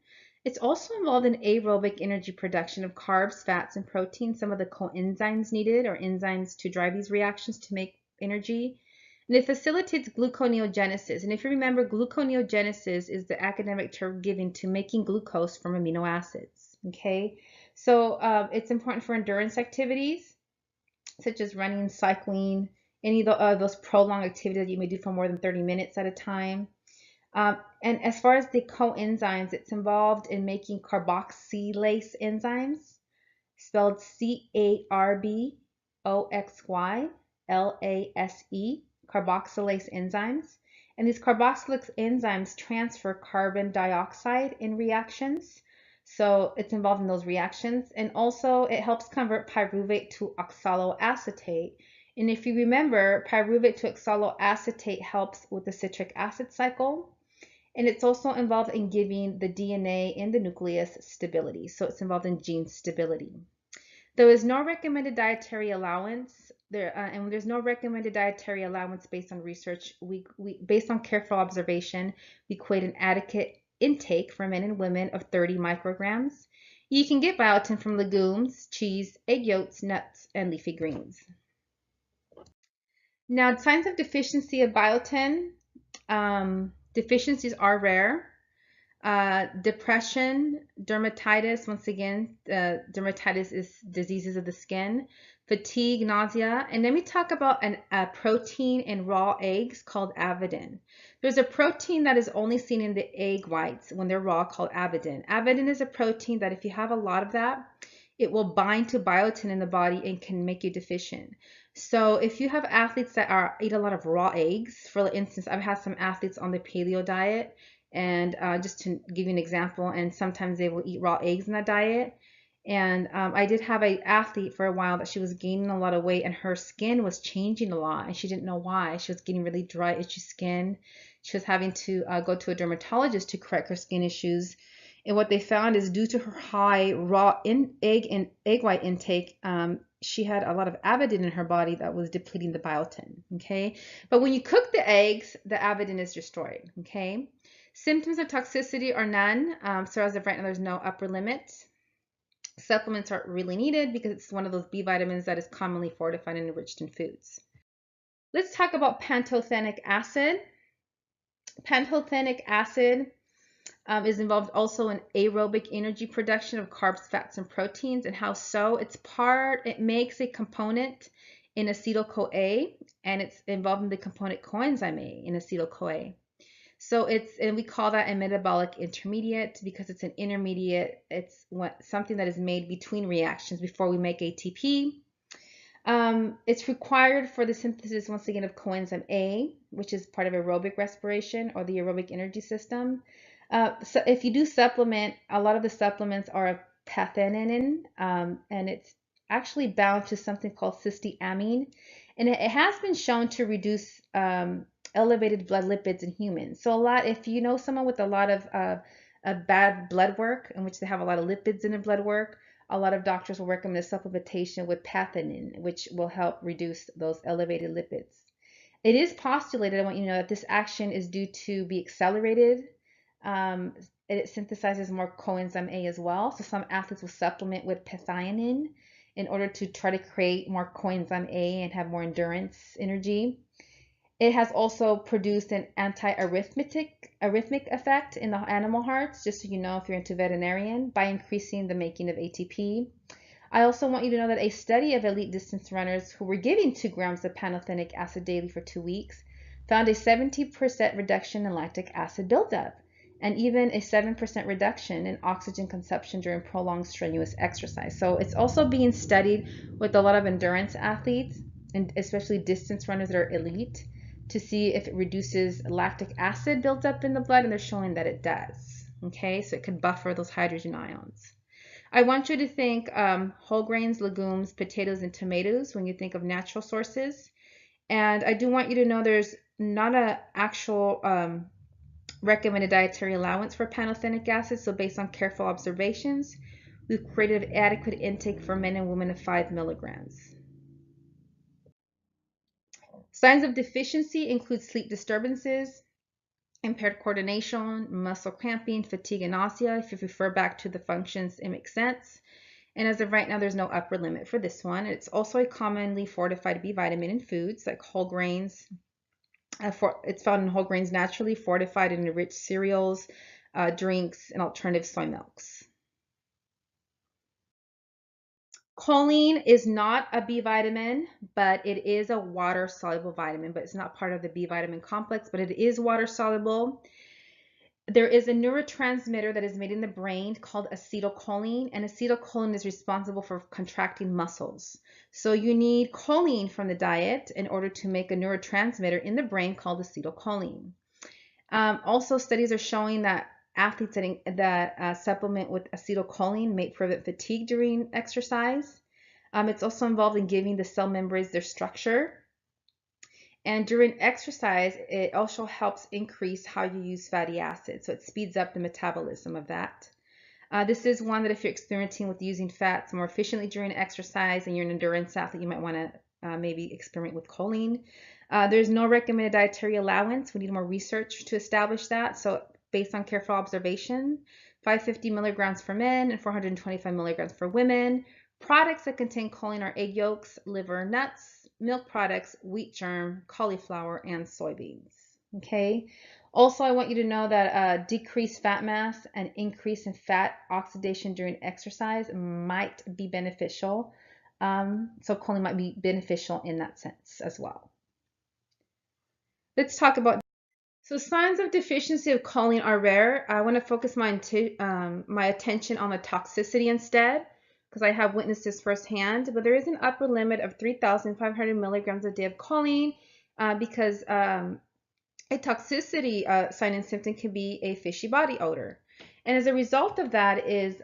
[SPEAKER 1] It's also involved in aerobic energy production of carbs, fats, and proteins, some of the coenzymes needed, or enzymes to drive these reactions to make energy. And it facilitates gluconeogenesis. And if you remember, gluconeogenesis is the academic term given to making glucose from amino acids. Okay, so it's important for endurance activities such as running, cycling, any of those prolonged activities that you may do for more than 30 minutes at a time. And as far as the coenzymes, it's involved in making carboxylase enzymes, spelled CARBOXYLASE, carboxylase enzymes. And these carboxylase enzymes transfer carbon dioxide in reactions. So it's involved in those reactions. And also it helps convert pyruvate to oxaloacetate. And if you remember, pyruvate to oxaloacetate helps with the citric acid cycle. And it's also involved in giving the DNA in the nucleus stability. So it's involved in gene stability. There is no recommended dietary allowance. And there's no recommended dietary allowance based on research. Based on careful observation, we equate an adequate intake for men and women of 30 micrograms. You can get biotin from legumes, cheese, egg yolks, nuts, and leafy greens. Now, signs of deficiency of biotin. Deficiencies are rare. Depression, dermatitis, once again, dermatitis is diseases of the skin, fatigue, nausea, and then we talk about a protein in raw eggs called avidin. There's a protein that is only seen in the egg whites when they're raw called avidin. Avidin is a protein that if you have a lot of that, it will bind to biotin in the body and can make you deficient. So if you have athletes that eat a lot of raw eggs, for instance, I've had some athletes on the paleo diet, and just to give you an example, and sometimes they will eat raw eggs in that diet. And I did have an athlete for a while that she was gaining a lot of weight and her skin was changing a lot and she didn't know why. She was getting really dry, itchy skin. She was having to go to a dermatologist to correct her skin issues. And what they found is due to her high raw egg white intake, she had a lot of avidin in her body that was depleting the biotin. Okay, but when you cook the eggs, the avidin is destroyed. Okay. Symptoms of toxicity are none. So as of right now, there's no upper limit. Supplements aren't really needed because it's one of those B vitamins that is commonly fortified and enriched in foods. Let's talk about pantothenic acid. Pantothenic acid is involved also in aerobic energy production of carbs, fats, and proteins. And how so? It makes a component in acetyl-CoA, and it's involved in the component coenzyme A in acetyl-CoA. So and we call that a metabolic intermediate because it's an intermediate. It's something that is made between reactions before we make ATP. It's required for the synthesis, once again, of coenzyme A, which is part of aerobic respiration or the aerobic energy system. So if you do supplement, a lot of the supplements are pathenin, and it's actually bound to something called cysteamine. And it has been shown to reduce elevated blood lipids in humans. So if you know someone with a lot of bad blood work, in which they have a lot of lipids in their blood work, a lot of doctors will recommend supplementation with pathenin, which will help reduce those elevated lipids. It is postulated, I want you to know, that this action is due to be accelerated. It synthesizes more coenzyme A as well. So some athletes will supplement with pathenin in order to try to create more coenzyme A and have more endurance energy. It has also produced an anti-arrhythmic effect in the animal hearts, just so you know if you're into veterinarian, by increasing the making of ATP. I also want you to know that a study of elite distance runners who were given 2 grams of pantothenic acid daily for 2 weeks found a 70% reduction in lactic acid buildup and even a 7% reduction in oxygen consumption during prolonged strenuous exercise. So it's also being studied with a lot of endurance athletes, and especially distance runners that are elite, to see if it reduces lactic acid buildup in the blood, and they're showing that it does. Okay, so it could buffer those hydrogen ions. I want you to think whole grains, legumes, potatoes, and tomatoes when you think of natural sources. And I do want you to know there's not an actual recommended dietary allowance for pantothenic acid. So based on careful observations, we've created adequate intake for men and women of 5 milligrams. Signs of deficiency include sleep disturbances, impaired coordination, muscle cramping, fatigue, and nausea. If you refer back to the functions, it makes sense. And as of right now, there's no upper limit for this one. It's also a commonly fortified B vitamin in foods like whole grains, It's found in whole grains naturally, fortified in enriched cereals, drinks, and alternative soy milks. Choline is not a B vitamin, but it is a water-soluble vitamin, but it's not part of the B vitamin complex, but it is water-soluble. There is a neurotransmitter that is made in the brain called acetylcholine, and acetylcholine is responsible for contracting muscles. So you need choline from the diet in order to make a neurotransmitter in the brain called acetylcholine. Also, studies are showing that athletes that supplement with acetylcholine may prevent fatigue during exercise. It's also involved in giving the cell membranes their structure. And during exercise, it also helps increase how you use fatty acids. So it speeds up the metabolism of that. This is one that if you're experimenting with using fats more efficiently during exercise and you're an endurance athlete, you might want to maybe experiment with choline. There's no recommended dietary allowance. We need more research to establish that. So based on careful observation, 550 milligrams for men and 425 milligrams for women. Products that contain choline are egg yolks, liver, nuts, milk products, wheat germ, cauliflower, and soybeans. Okay. Also, I want you to know that decreased fat mass and increase in fat oxidation during exercise might be beneficial. So choline might be beneficial in that sense as well. Let's talk about. So signs of deficiency of choline are rare. I want to focus my attention on the toxicity instead, because I have witnessed this firsthand. But there is an upper limit of 3,500 milligrams a day of choline because a toxicity sign and symptom can be a fishy body odor. And as a result of that is,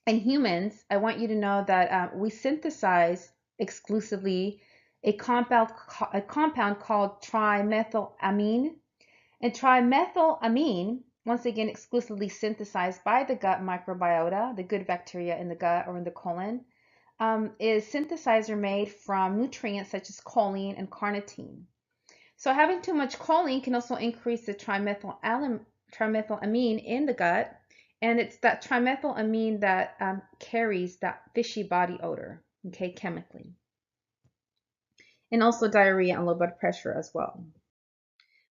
[SPEAKER 1] in humans, I want you to know that we synthesize exclusively a compound called trimethylamine. And trimethylamine, once again, exclusively synthesized by the gut microbiota, the good bacteria in the gut or in the colon, is synthesized or made from nutrients such as choline and carnitine. So having too much choline can also increase the trimethylamine in the gut, and it's that trimethylamine that carries that fishy body odor, okay, chemically. And also diarrhea and low blood pressure as well.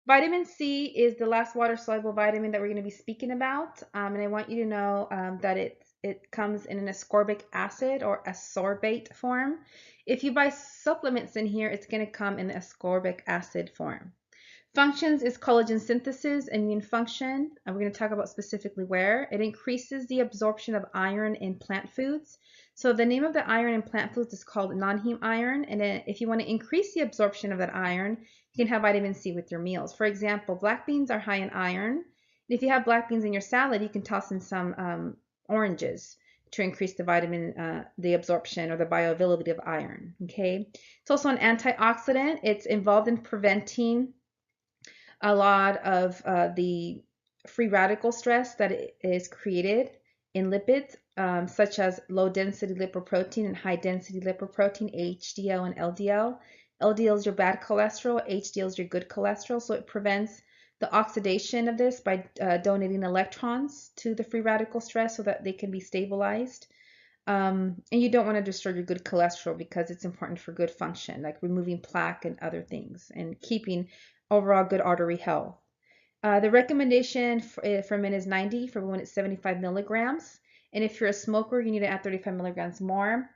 [SPEAKER 1] Vitamin C is the last water-soluble vitamin that we're going to be speaking about, and I want you to know that it comes in an ascorbic acid or ascorbate form. If you buy supplements in here, it's going to come in the ascorbic acid form. Functions is collagen synthesis and immune function. And we're going to talk about specifically where. It increases the absorption of iron in plant foods. So the name of the iron in plant foods is called non-heme iron. And then if you want to increase the absorption of that iron, you can have vitamin C with your meals. For example, black beans are high in iron. If you have black beans in your salad, you can toss in some oranges to increase the absorption or the bioavailability of iron. Okay. It's also an antioxidant. It's involved in preventing a lot of the free radical stress that is created in lipids, such as low density lipoprotein and high density lipoprotein, HDL and LDL. LDL is your bad cholesterol, HDL is your good cholesterol, so it prevents the oxidation of this by donating electrons to the free radical stress so that they can be stabilized. And you don't want to destroy your good cholesterol because it's important for good function, like removing plaque and other things, and keeping overall good artery health. The recommendation for men is 90, for women it's 75 milligrams. And if you're a smoker, you need to add 35 milligrams more.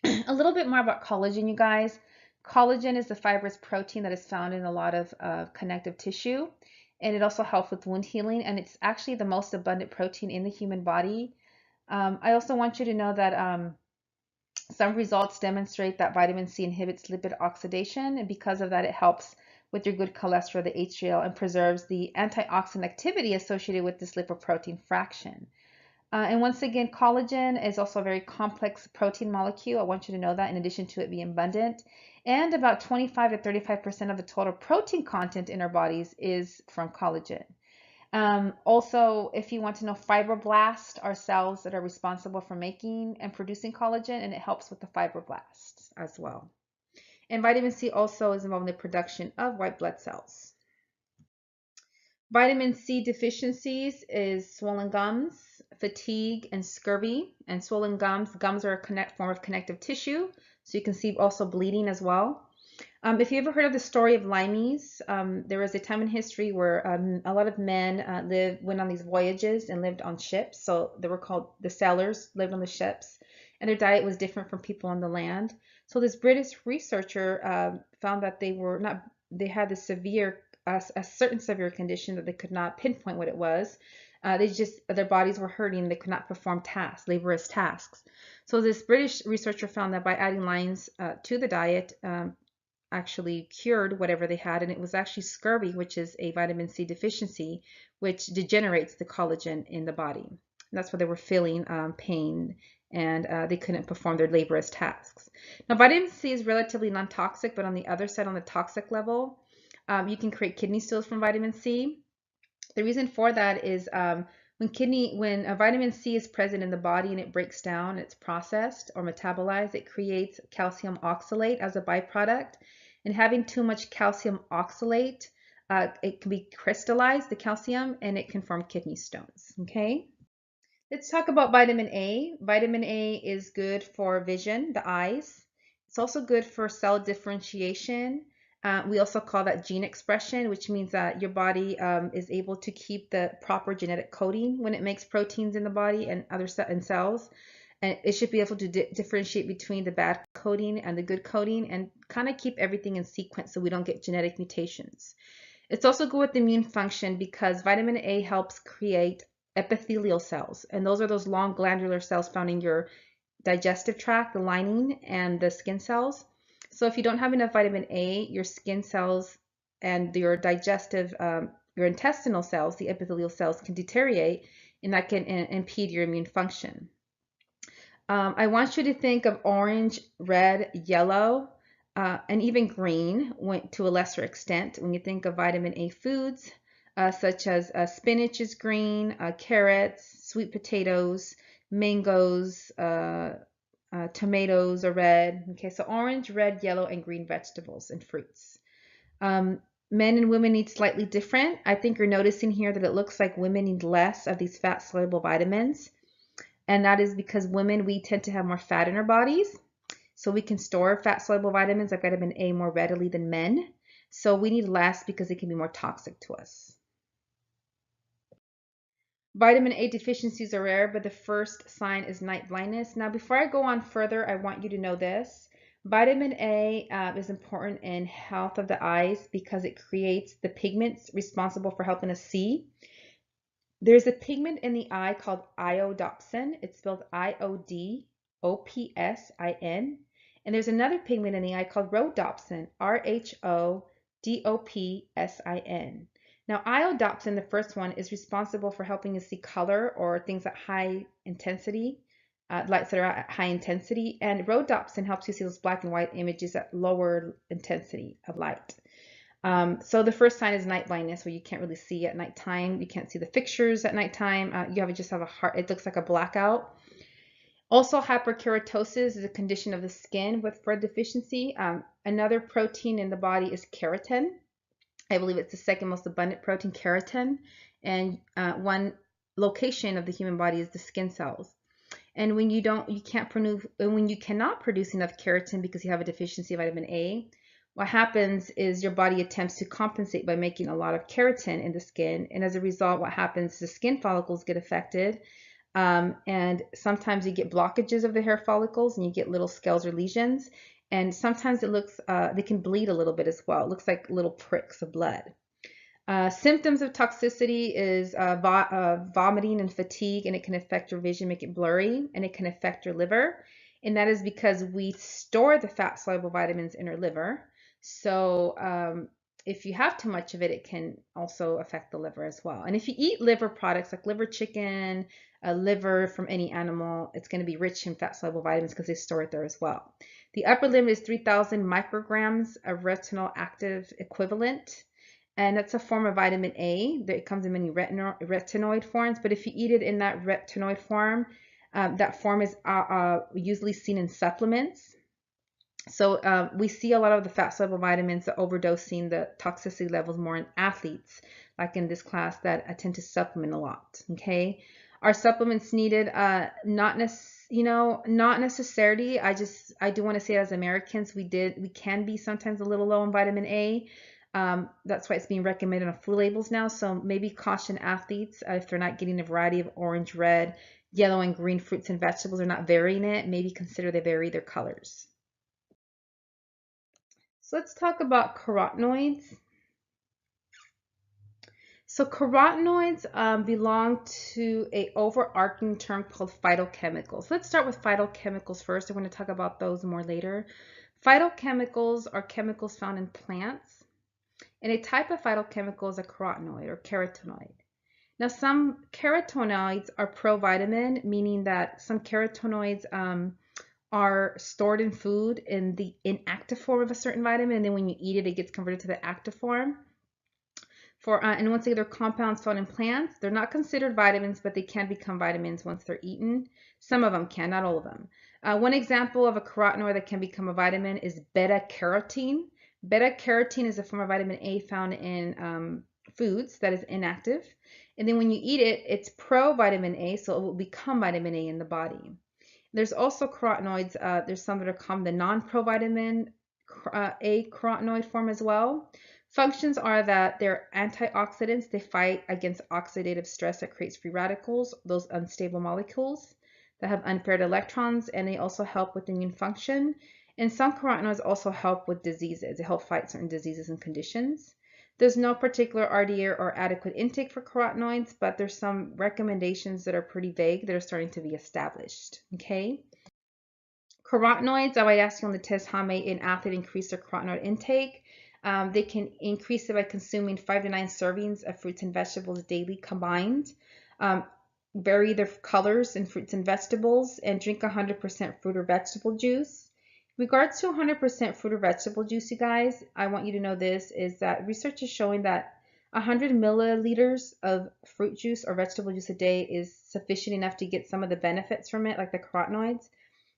[SPEAKER 1] A little bit more about collagen, you guys. Collagen is the fibrous protein that is found in a lot of connective tissue, and it also helps with wound healing, and it's actually the most abundant protein in the human body. I also want you to know that some results demonstrate that vitamin C inhibits lipid oxidation, and because of that, it helps with your good cholesterol, the HDL, and preserves the antioxidant activity associated with this lipoprotein fraction. And once again, collagen is also a very complex protein molecule. I want you to know that in addition to it being abundant. And about 25 to 35% of the total protein content in our bodies is from collagen. Also, if you want to know, fibroblasts are cells that are responsible for making and producing collagen, and it helps with the fibroblasts as well. And vitamin C also is involved in the production of white blood cells. Vitamin C deficiencies is swollen gums, fatigue, and scurvy. And swollen gums are a form of connective tissue, so you can see also bleeding as well. If you ever heard of the story of limeys, there was a time in history where a lot of men went on these voyages and lived on ships. So they were called the sailors, lived on the ships, and their diet was different from people on the land. So this British researcher found that they had a certain severe condition that they could not pinpoint what it was. Their bodies were hurting. They could not perform laborious tasks. So this British researcher found that by adding limes to the diet, actually cured whatever they had, and it was actually scurvy, which is a vitamin C deficiency, which degenerates the collagen in the body. And that's why they were feeling pain, and they couldn't perform their laborious tasks. Now, vitamin C is relatively non-toxic, but on the other side, on the toxic level, you can create kidney stones from vitamin C. The reason for that is when a vitamin C is present in the body and it breaks down, it's processed or metabolized, it creates calcium oxalate as a byproduct. And having too much calcium oxalate, it can be crystallized, the calcium, and it can form kidney stones. Okay. Let's talk about vitamin A. Vitamin A is good for vision, the eyes. It's also good for cell differentiation. We also call that gene expression, which means that your body is able to keep the proper genetic coding when it makes proteins in the body and other cells. And it should be able to differentiate between the bad coding and the good coding and kind of keep everything in sequence so we don't get genetic mutations. It's also good with immune function because vitamin A helps create epithelial cells. And those are those long glandular cells found in your digestive tract, the lining, and the skin cells. So if you don't have enough vitamin A, your skin cells and your your intestinal cells, the epithelial cells, can deteriorate, and that can impede your immune function. I want you to think of orange, red, yellow, and even green to a lesser extent when you think of vitamin A foods, such as spinach is green, carrots, sweet potatoes, mangoes, tomatoes are red. Okay, so orange, red, yellow, and green vegetables and fruits. Men and women need slightly different. I think you're noticing here that it looks like women need less of these fat-soluble vitamins. And that is because women, we tend to have more fat in our bodies. So we can store fat-soluble vitamins like vitamin A more readily than men. So we need less because it can be more toxic to us. Vitamin A deficiencies are rare, but the first sign is night blindness. Now, before I go on further, I want you to know this. Vitamin A is important in health of the eyes because it creates the pigments responsible for helping us see. There's a pigment in the eye called iodopsin. It's spelled iodopsin. And there's another pigment in the eye called rhodopsin, rhodopsin. Now, iodopsin, the first one, is responsible for helping us see color or things at high intensity, lights that are at high intensity. And rhodopsin helps you see those black and white images at lower intensity of light. So the first sign is night blindness, where you can't really see at nighttime. You can't see the fixtures at nighttime. It looks like a blackout. Also, hyperkeratosis is a condition of the skin with fluoride deficiency. Another protein in the body is keratin. I believe it's the second most abundant protein, keratin. And one location of the human body is the skin cells. And when you cannot produce enough keratin because you have a deficiency of vitamin A, what happens is your body attempts to compensate by making a lot of keratin in the skin. And as a result, what happens is the skin follicles get affected. And sometimes you get blockages of the hair follicles and you get little scales or lesions. And sometimes they can bleed a little bit as well. It looks like little pricks of blood. Symptoms of toxicity is vomiting and fatigue, and it can affect your vision, make it blurry, and it can affect your liver. And that is because we store the fat-soluble vitamins in our liver. So if you have too much of it, it can also affect the liver as well. And if you eat liver products like liver chicken, liver from any animal, it's going to be rich in fat-soluble vitamins because they store it there as well. The upper limit is 3,000 micrograms of retinol active equivalent. And that's a form of vitamin A. It comes in many retinoid forms, but if you eat it in that retinoid form, that form is usually seen in supplements. So we see a lot of the fat-soluble vitamins, the overdosing, the toxicity levels more in athletes, like in this class that tend to supplement a lot, okay? Are supplements needed? Not necessarily. I do want to say as Americans, we can be sometimes a little low on vitamin A. That's why it's being recommended on food labels now. So maybe caution athletes if they're not getting a variety of orange, red, yellow, and green fruits and vegetables, or not varying it. Maybe consider they vary their colors. So let's talk about carotenoids. So carotenoids belong to a overarching term called phytochemicals. Let's start with phytochemicals first. I'm going to talk about those more later. Phytochemicals are chemicals found in plants, and a type of phytochemical is a carotenoid or carotenoid. Now, some carotenoids are provitamin, meaning that some carotenoids are stored in food in the inactive form of a certain vitamin, and then when you eat it, it gets converted to the active form. And once again, they're compounds found in plants. They're not considered vitamins, but they can become vitamins once they're eaten. Some of them can, not all of them. One example of a carotenoid that can become a vitamin is beta-carotene. Beta-carotene is a form of vitamin A found in foods that is inactive. And then when you eat it, it's pro-vitamin A, so it will become vitamin A in the body. There's also carotenoids. There's some that are called the non-provitamin A carotenoid form as well. Functions are that they're antioxidants. They fight against oxidative stress that creates free radicals, those unstable molecules that have unpaired electrons, and they also help with immune function. And some carotenoids also help with diseases. They help fight certain diseases and conditions. There's no particular RDA or adequate intake for carotenoids, but there's some recommendations that are pretty vague that are starting to be established. Okay. Carotenoids, I might ask you on the test, how may an athlete increase their carotenoid intake? They can increase it by consuming 5 to 9 servings of fruits and vegetables daily combined. Vary their colors in fruits and vegetables, and drink 100% fruit or vegetable juice. In regards to 100% fruit or vegetable juice, you guys, I want you to know this, is that research is showing that 100 milliliters of fruit juice or vegetable juice a day is sufficient enough to get some of the benefits from it, like the carotenoids.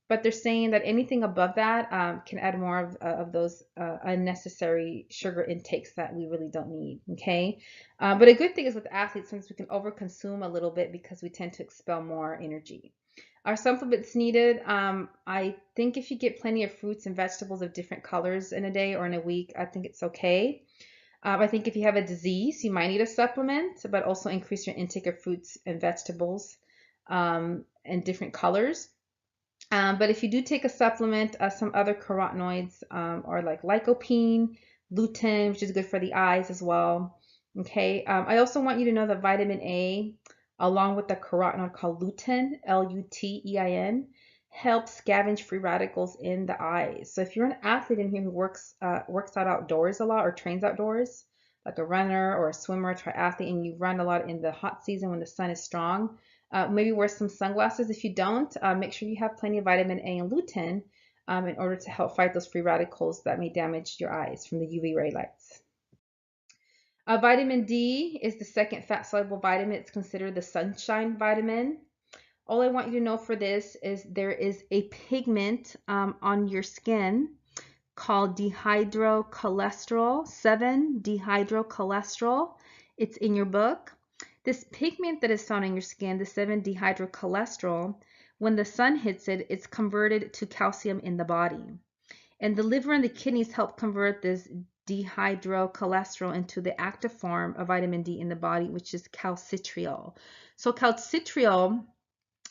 [SPEAKER 1] But they're saying that anything above that can add more of those unnecessary sugar intakes that we really don't need, okay? But a good thing is with athletes, sometimes we can overconsume a little bit because we tend to expel more energy. Are supplements needed? I think if you get plenty of fruits and vegetables of different colors in a day or in a week, I think it's okay. I think if you have a disease, you might need a supplement, but also increase your intake of fruits and vegetables in different colors. But if you do take a supplement, some other carotenoids are like lycopene, lutein, which is good for the eyes as well. Okay. I also want you to know that vitamin A, along with the carotenoid called lutein, Lutein, helps scavenge free radicals in the eyes. So if you're an athlete in here who works out outdoors a lot or trains outdoors, like a runner or a swimmer, or triathlete, and you run a lot in the hot season when the sun is strong, maybe wear some sunglasses. If you don't, make sure you have plenty of vitamin A and lutein in order to help fight those free radicals that may damage your eyes from the UV ray lights. Vitamin D is the second fat-soluble vitamin. It's considered the sunshine vitamin. All I want you to know for this is there is a pigment on your skin called dehydrocholesterol, 7-dehydrocholesterol. It's in your book. This pigment that is found in your skin, the 7-dehydrocholesterol, when the sun hits it, it's converted to calcium in the body. And the liver and the kidneys help convert this dehydrocholesterol into the active form of vitamin D in the body, which is calcitriol. So calcitriol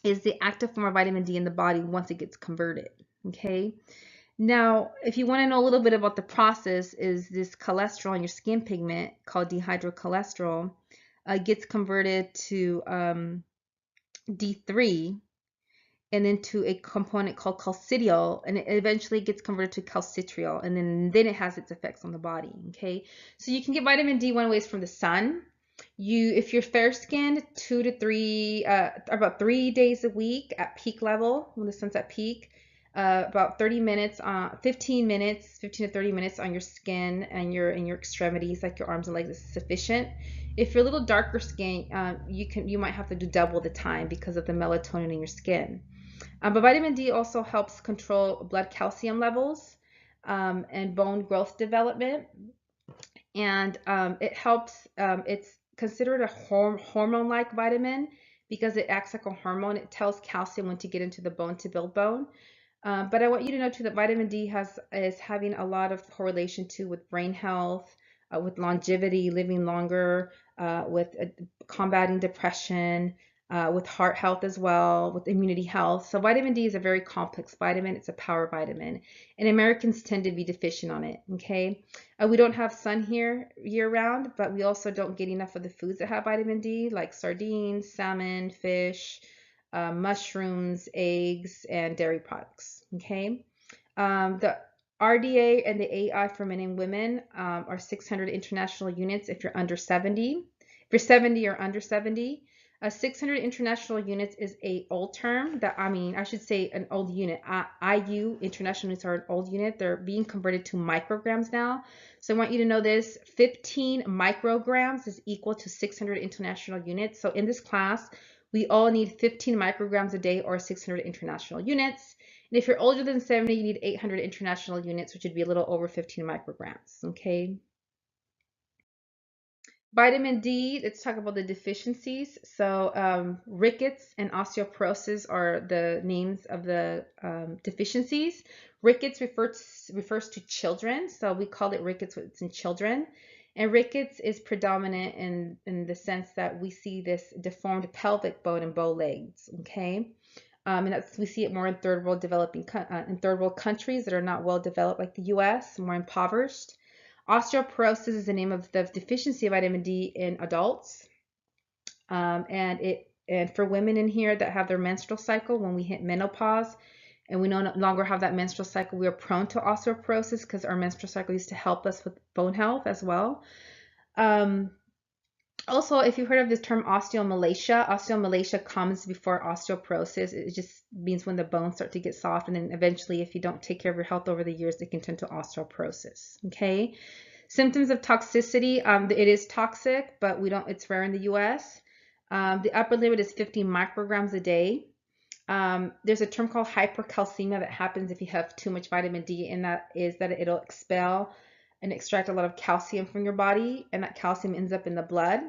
[SPEAKER 1] is the active form of vitamin D in the body once it gets converted. Okay. Now, if you want to know a little bit about the process, is this cholesterol in your skin pigment called dehydrocholesterol gets converted to D3 and then to a component called calcidiol, and it eventually gets converted to calcitriol, and then it has its effects on the body. Okay, so you can get vitamin D one way is from the sun. If you're fair skinned, about 3 days a week at peak level when the sun's at peak. About 15 to 30 minutes on your skin and in your extremities, like your arms and legs, is sufficient. If you're a little darker skin, you might have to do double the time because of the melatonin in your skin. But vitamin D also helps control blood calcium levels and bone growth development, and it helps. It's considered a hormone-like vitamin because it acts like a hormone. It tells calcium when to get into the bone to build bone. But I want you to know too that vitamin D is having a lot of correlation too with brain health, with longevity, living longer, with combating depression, with heart health as well, with immunity health. So vitamin D is a very complex vitamin. It's a power vitamin, and Americans tend to be deficient on it. Okay, we don't have sun here year round, but we also don't get enough of the foods that have vitamin D, like sardines, salmon, fish, mushrooms, eggs, and dairy products. Okay, the RDA and the AI for men and women are 600 international units if you're under 70. If you're 70 or under 70, 600 international units is a old term. I should say an old unit. IU, international units, are an old unit. They're being converted to micrograms now. So I want you to know this: 15 micrograms is equal to 600 international units. So in this class, we all need 15 micrograms a day, or 600 international units. And if you're older than 70, you need 800 international units, which would be a little over 15 micrograms. Okay. Vitamin D, let's talk about the deficiencies. So rickets and osteoporosis are the names of the deficiencies. Rickets refers to children, so we call it rickets when it's in children. And rickets is predominant in the sense that we see this deformed pelvic bone and bow legs, okay? And we see it more in third world countries that are not well developed, like the US, more impoverished. Osteoporosis is the name of the deficiency of vitamin D in adults. And for women in here that have their menstrual cycle, when we hit menopause and we no longer have that menstrual cycle, we are prone to osteoporosis because our menstrual cycle used to help us with bone health as well. Also, if you've heard of this term osteomalacia comes before osteoporosis. It just means when the bones start to get soft, and then eventually, if you don't take care of your health over the years, they can turn to osteoporosis. Okay. Symptoms of toxicity. It is toxic, but it's rare in the US. The upper limit is 50 micrograms a day. There's a term called hypercalcemia that happens if you have too much vitamin D, and that is that it'll expel and extract a lot of calcium from your body, and that calcium ends up in the blood,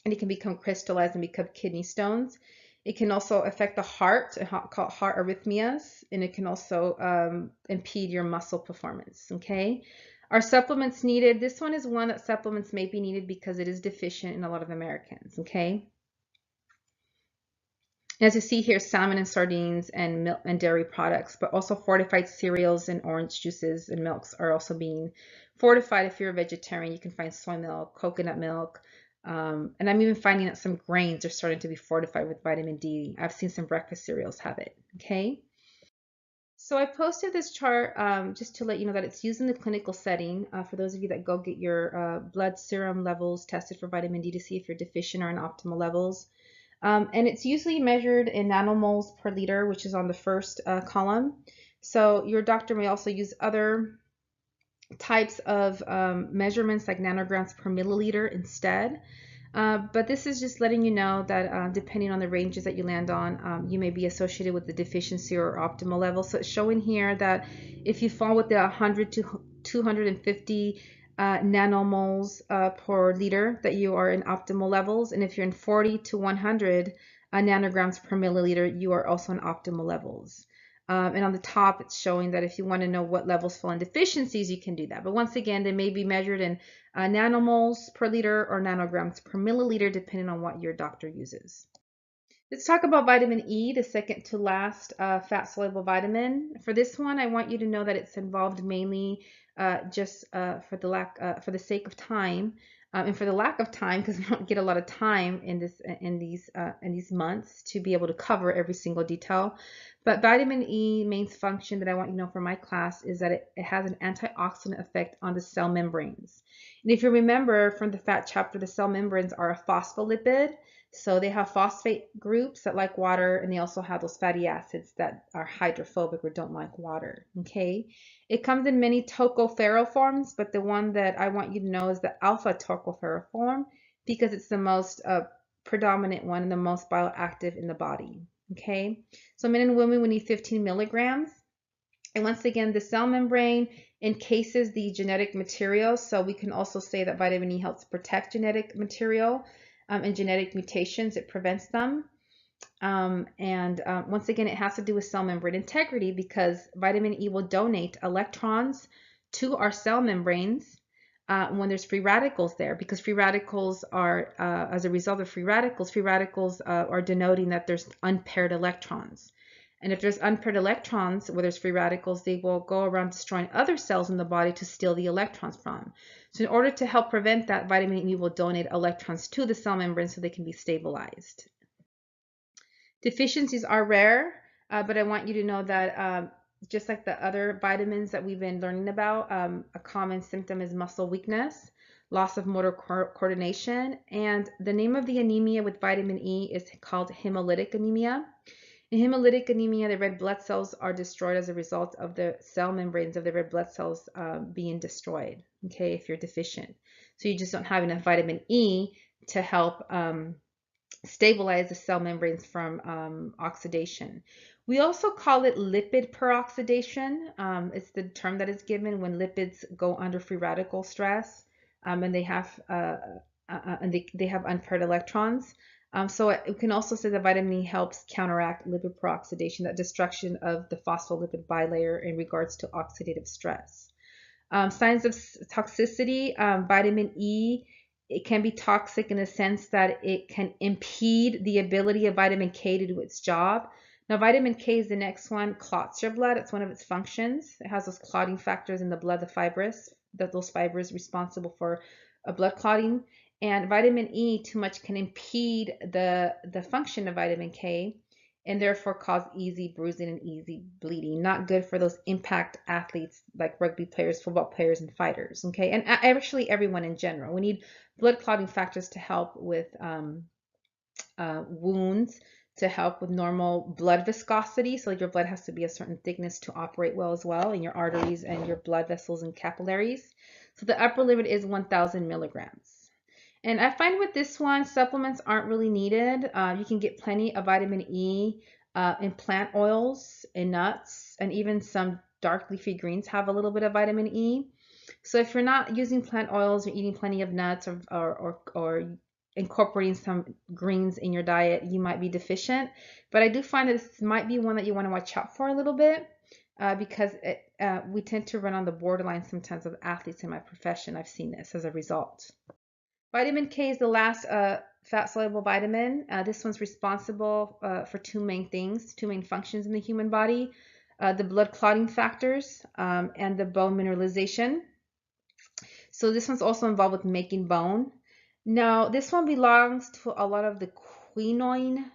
[SPEAKER 1] and it can become crystallized and become kidney stones. It can also affect the heart, called heart arrhythmias, and it can also impede your muscle performance. Okay. Are supplements needed? This one is one that supplements may be needed because it is deficient in a lot of Americans. Okay. As you see here, salmon and sardines and milk and dairy products, but also fortified cereals and orange juices and milks are also being fortified. If you're a vegetarian, you can find soy milk, coconut milk, and I'm even finding that some grains are starting to be fortified with vitamin D. I've seen some breakfast cereals have it. Okay. So I posted this chart just to let you know that it's used in the clinical setting for those of you that go get your blood serum levels tested for vitamin D to see if you're deficient or in optimal levels. And it's usually measured in nanomoles per liter, which is on the first column. So your doctor may also use other types of measurements like nanograms per milliliter instead. But this is just letting you know that depending on the ranges that you land on, you may be associated with the deficiency or optimal level. So it's showing here that if you fall with the 100 to 250 nanomoles per liter, that you are in optimal levels. And if you're in 40 to 100 nanograms per milliliter, you are also in optimal levels. And on the top, it's showing that if you want to know what levels fall in deficiencies, you can do that. But once again, they may be measured in nanomoles per liter or nanograms per milliliter, depending on what your doctor uses. Let's talk about vitamin E, the second to last fat-soluble vitamin. For this one, I want you to know that it's involved mainly just for the sake of time, and for the lack of time, because we don't get a lot of time in these months to be able to cover every single detail. But vitamin E main function that I want you to know for my class is that it has an antioxidant effect on the cell membranes. And if you remember from the fat chapter, the cell membranes are a phospholipid. So they have phosphate groups that like water, and they also have those fatty acids that are hydrophobic or don't like water. Okay. It comes in many tocopherol forms, but the one that I want you to know is the alpha tocopherol form because it's the most predominant one and the most bioactive in the body. Okay. So men and women, we need 15 milligrams. And once again, the cell membrane encases the genetic material. So we can also say that vitamin E helps protect genetic material and genetic mutations. It prevents them. Once again, it has to do with cell membrane integrity because vitamin E will donate electrons to our cell membranes when there's free radicals there, because free radicals are, as a result of free radicals are denoting that there's unpaired electrons. And if there's unpaired electrons where there's free radicals, they will go around destroying other cells in the body to steal the electrons from. So in order to help prevent that, vitamin E will donate electrons to the cell membrane so they can be stabilized. Deficiencies are rare, but I want you to know that just like the other vitamins that we've been learning about, a common symptom is muscle weakness, loss of motor coordination, and the name of the anemia with vitamin E is called hemolytic anemia. In hemolytic anemia, the red blood cells are destroyed as a result of the cell membranes of the red blood cells being destroyed, okay, if you're deficient. So you just don't have enough vitamin E to help stabilize the cell membranes from oxidation. We also call it lipid peroxidation. It's the term that is given when lipids go under free radical stress and they have unpaired electrons. So it can also say that vitamin E helps counteract lipid peroxidation, that destruction of the phospholipid bilayer in regards to oxidative stress. Signs of toxicity, vitamin E, it can be toxic in the sense that it can impede the ability of vitamin K to do its job. Now, vitamin K is the next one, clots your blood. It's one of its functions. It has those clotting factors in the blood, the fibers, those fibers responsible for blood clotting. And vitamin E, too much can impede the function of vitamin K and therefore cause easy bruising and easy bleeding. Not good for those impact athletes like rugby players, football players, and fighters, okay? And actually everyone in general. We need blood clotting factors to help with wounds, to help with normal blood viscosity. So your blood has to be a certain thickness to operate well as well in your arteries and your blood vessels and capillaries. So the upper limit is 1,000 milligrams. And I find with this one, supplements aren't really needed. You can get plenty of vitamin E in plant oils and nuts, and even some dark leafy greens have a little bit of vitamin E. So if you're not using plant oils or eating plenty of nuts or incorporating some greens in your diet, you might be deficient. But I do find that this might be one that you want to watch out for a little bit because we tend to run on the borderline sometimes with athletes in my profession. I've seen this as a result. Vitamin K is the last fat-soluble vitamin. This one's responsible for two main things, two main functions in the human body, the blood clotting factors and the bone mineralization. So this one's also involved with making bone. Now, this one belongs to a lot of the quinoine,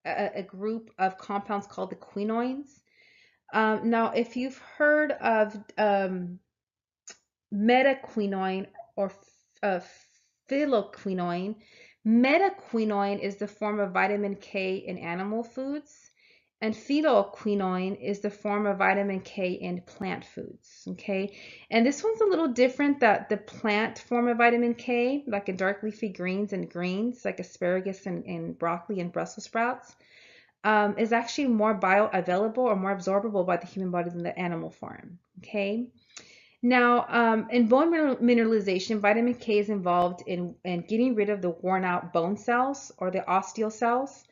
[SPEAKER 1] a group of compounds called the quinoines. Now, if you've heard of metaquinoine or phytoquinoine, metaquinoine is the form of vitamin K in animal foods, and phytoquinoine is the form of vitamin K in plant foods, okay? And this one's a little different, that the plant form of vitamin K, like in dark leafy greens and greens, like asparagus and broccoli and Brussels sprouts, is actually more bioavailable or more absorbable by the human body than the animal form, okay? Now, in bone mineralization, vitamin K is involved in getting rid of the worn out bone cells or the osteocells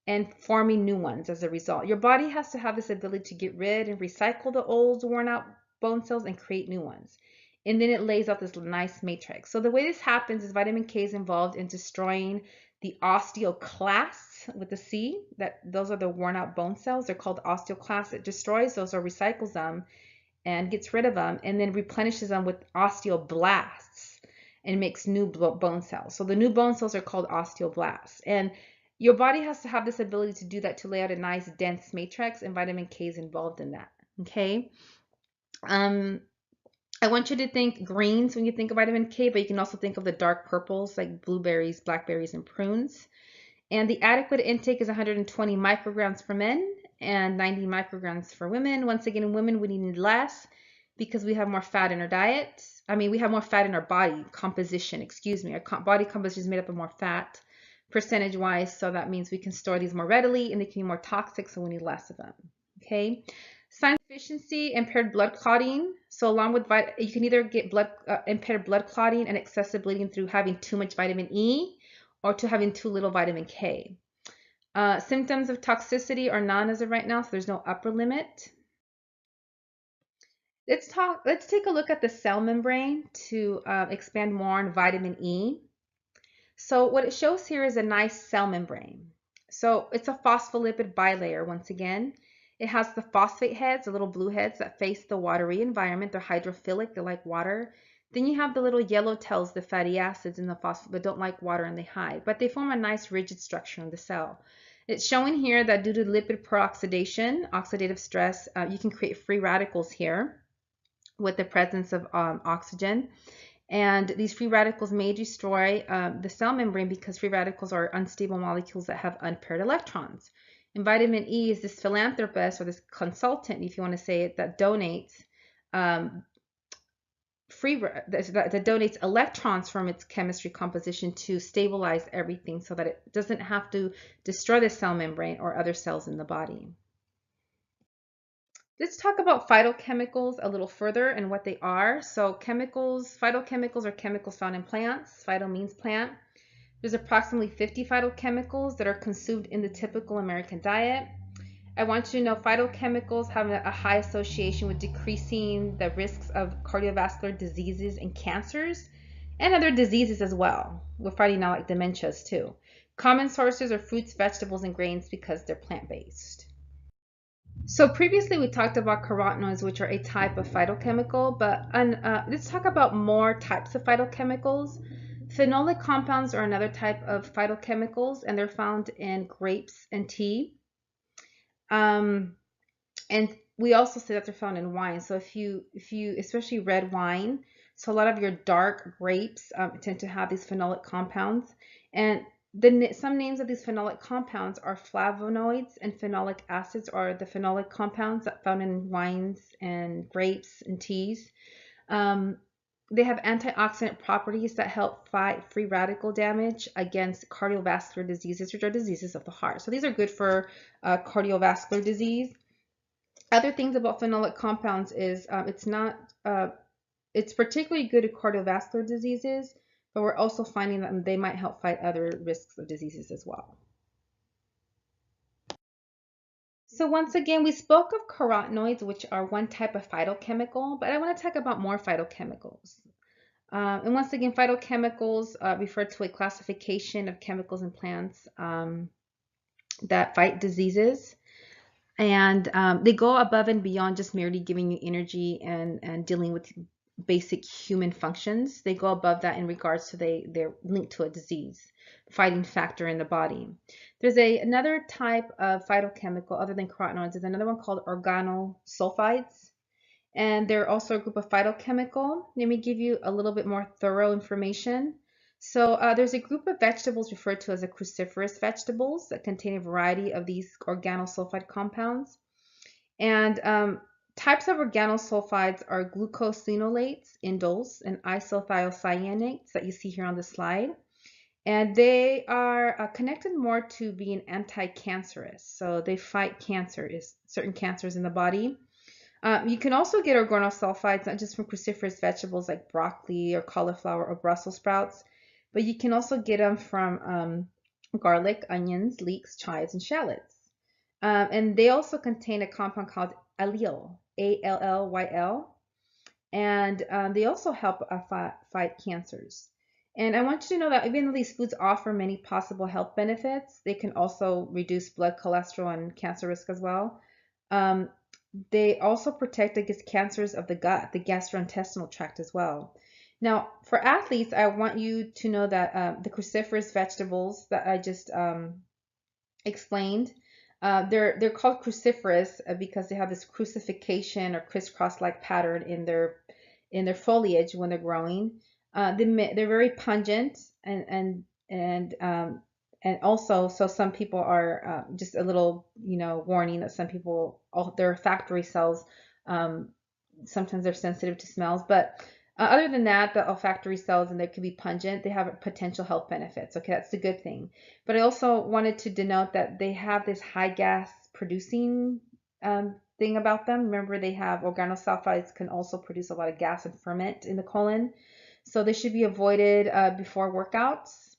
[SPEAKER 1] and forming new ones as a result. Your body has to have this ability to get rid and recycle the old worn out bone cells and create new ones. And then it lays out this nice matrix. So the way this happens is vitamin K is involved in destroying the osteoclasts with the C, those are the worn out bone cells. They're called osteoclasts. It destroys those or recycles them and gets rid of them and then replenishes them with osteoblasts and makes new bone cells. So the new bone cells are called osteoblasts. And your body has to have this ability to do that, to lay out a nice dense matrix, and vitamin K is involved in that, okay? I want you to think greens when you think of vitamin K, but you can also think of the dark purples like blueberries, blackberries, and prunes. And the adequate intake is 120 micrograms for men and 90 micrograms for women. Once again, in women, we need less because we have more fat in our diet. I mean, we have more fat in our body composition, excuse me. Our body composition is made up of more fat percentage-wise, so that means we can store these more readily and they can be more toxic, so we need less of them, okay? Signs of deficiency, impaired blood clotting. So along with, you can either get impaired blood clotting and excessive bleeding through having too much vitamin E or to having too little vitamin K. Symptoms of toxicity are none as of right now, so there's no upper limit. Let's take a look at the cell membrane to expand more on vitamin E. So what it shows here is a nice cell membrane. So it's a phospholipid bilayer once again. It has the phosphate heads, the little blue heads that face the watery environment. They're hydrophilic, they like water. Then you have the little yellow tails, the fatty acids in the phospholipid, but don't like water and they hide. But they form a nice rigid structure in the cell. It's showing here that due to lipid peroxidation, oxidative stress, you can create free radicals here with the presence of oxygen. And these free radicals may destroy the cell membrane because free radicals are unstable molecules that have unpaired electrons. And vitamin E is this philanthropist or this consultant, if you want to say it, that donates that donates electrons from its chemistry composition to stabilize everything so that it doesn't have to destroy the cell membrane or other cells in the body. Let's talk about phytochemicals a little further and what they are. So phytochemicals are chemicals found in plants. Phyto means plant. There's approximately 50 phytochemicals that are consumed in the typical American diet. I want you to know phytochemicals have a high association with decreasing the risks of cardiovascular diseases and cancers and other diseases as well. We're finding now like dementias too. Common sources are fruits, vegetables, and grains because they're plant-based. So previously we talked about carotenoids, which are a type of phytochemical, but let's talk about more types of phytochemicals. Phenolic compounds are another type of phytochemicals, and they're found in grapes and tea. And we also say that they're found in wine. So if you especially red wine, so a lot of your dark grapes tend to have these phenolic compounds, and some names of these phenolic compounds are flavonoids, and phenolic acids are the phenolic compounds that found in wines and grapes and teas. They have antioxidant properties that help fight free radical damage against cardiovascular diseases, which are diseases of the heart. So these are good for cardiovascular disease. Other things about phenolic compounds is it's particularly good at cardiovascular diseases, but we're also finding that they might help fight other risks of diseases as well. So once again, we spoke of carotenoids, which are one type of phytochemical, but I want to talk about more phytochemicals. And once again, phytochemicals refer to a classification of chemicals in plants that fight diseases. And they go above and beyond just merely giving you energy and dealing with basic human functions. They go above that in regards to they're linked to a disease, fighting factor in the body. There's another type of phytochemical other than carotenoids. There's another one called organosulfides, and they're also a group of phytochemical. Let me give you a little bit more thorough information. So there's a group of vegetables referred to as the cruciferous vegetables that contain a variety of these organosulfide compounds. And types of organosulfides are glucosinolates, indoles, and isothiocyanates that you see here on the slide. And they are connected more to being anti-cancerous. So they fight certain cancers in the body. You can also get organosulfides not just from cruciferous vegetables like broccoli or cauliflower or Brussels sprouts, but you can also get them from garlic, onions, leeks, chives, and shallots. And they also contain a compound called allyl, A-L-L-Y-L, and they also help fight cancers. And I want you to know that even though these foods offer many possible health benefits, they can also reduce blood cholesterol and cancer risk as well. They also protect against cancers of the gut, the gastrointestinal tract as well. Now, for athletes, I want you to know that the cruciferous vegetables that I just explained, they're called cruciferous because they have this crucification or crisscross-like pattern in their foliage when they're growing. They're very pungent and also, so some people are just a little, warning that some people, their factory cells, sometimes they're sensitive to smells. But other than that, the olfactory cells, and they can be pungent, they have potential health benefits. Okay, that's a good thing. But I also wanted to denote that they have this high gas producing thing about them. Remember, they have organosulfides can also produce a lot of gas and ferment in the colon. So they should be avoided before workouts.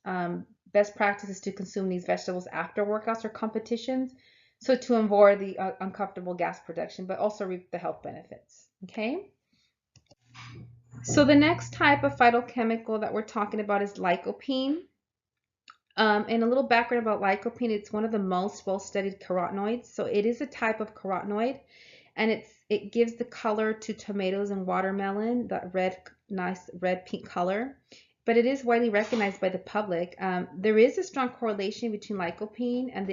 [SPEAKER 1] best practice is to consume these vegetables after workouts or competitions, so to avoid the uncomfortable gas production, but also reap the health benefits. Okay. So the next type of phytochemical that we're talking about is lycopene. And a little background about lycopene, it's one of the most well-studied carotenoids. So it is a type of carotenoid, and it gives the color to tomatoes and watermelon, that nice red pink color. But it is widely recognized by the public. There is a strong correlation between lycopene and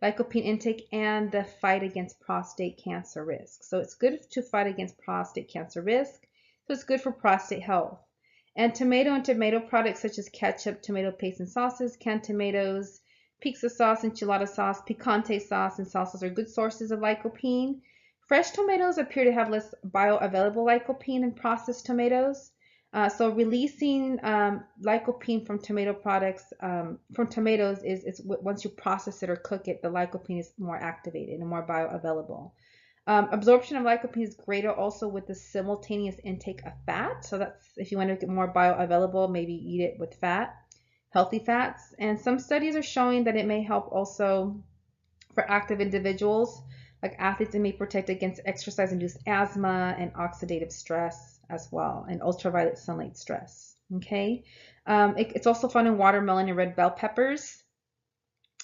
[SPEAKER 1] lycopene intake and the fight against prostate cancer risk. So it's good to fight against prostate cancer risk. So it's good for prostate health. And tomato products such as ketchup, tomato paste and sauces, canned tomatoes, pizza sauce, enchilada sauce, picante sauce, and salsas are good sources of lycopene. Fresh tomatoes appear to have less bioavailable lycopene than processed tomatoes. So releasing lycopene from tomato products, from tomatoes is once you process it or cook it, the lycopene is more activated and more bioavailable. Absorption of lycopene is greater also with the simultaneous intake of fat. So that's, if you want to get more bioavailable, maybe eat it with fat, healthy fats. And some studies are showing that it may help also for active individuals, like athletes. It may protect against exercise-induced asthma and oxidative stress as well, and ultraviolet sunlight stress. Okay, it's also found in watermelon and red bell peppers,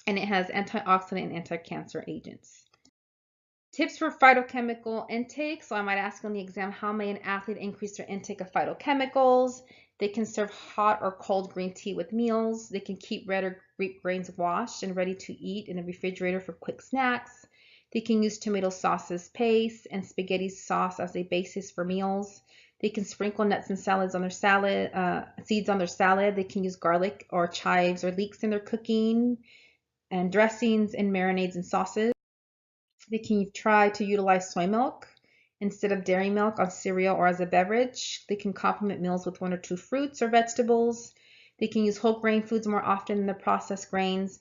[SPEAKER 1] and it has antioxidant and anti-cancer agents. Tips for phytochemical intake. So I might ask on the exam, how may an athlete increase their intake of phytochemicals? They can serve hot or cold green tea with meals. They can keep red or grape grains washed and ready to eat in the refrigerator for quick snacks. They can use tomato sauce as paste and spaghetti sauce as a basis for meals. They can sprinkle nuts and seeds on their salad. They can use garlic or chives or leeks in their cooking, and dressings and marinades and sauces. They can try to utilize soy milk instead of dairy milk on cereal or as a beverage. They can complement meals with 1 or 2 fruits or vegetables. They can use whole grain foods more often than the processed grains,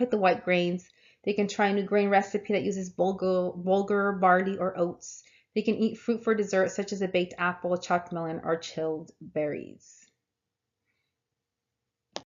[SPEAKER 1] like the white grains. They can try a new grain recipe that uses bulgur, barley, or oats. They can eat fruit for dessert, such as a baked apple, chopped melon, or chilled berries.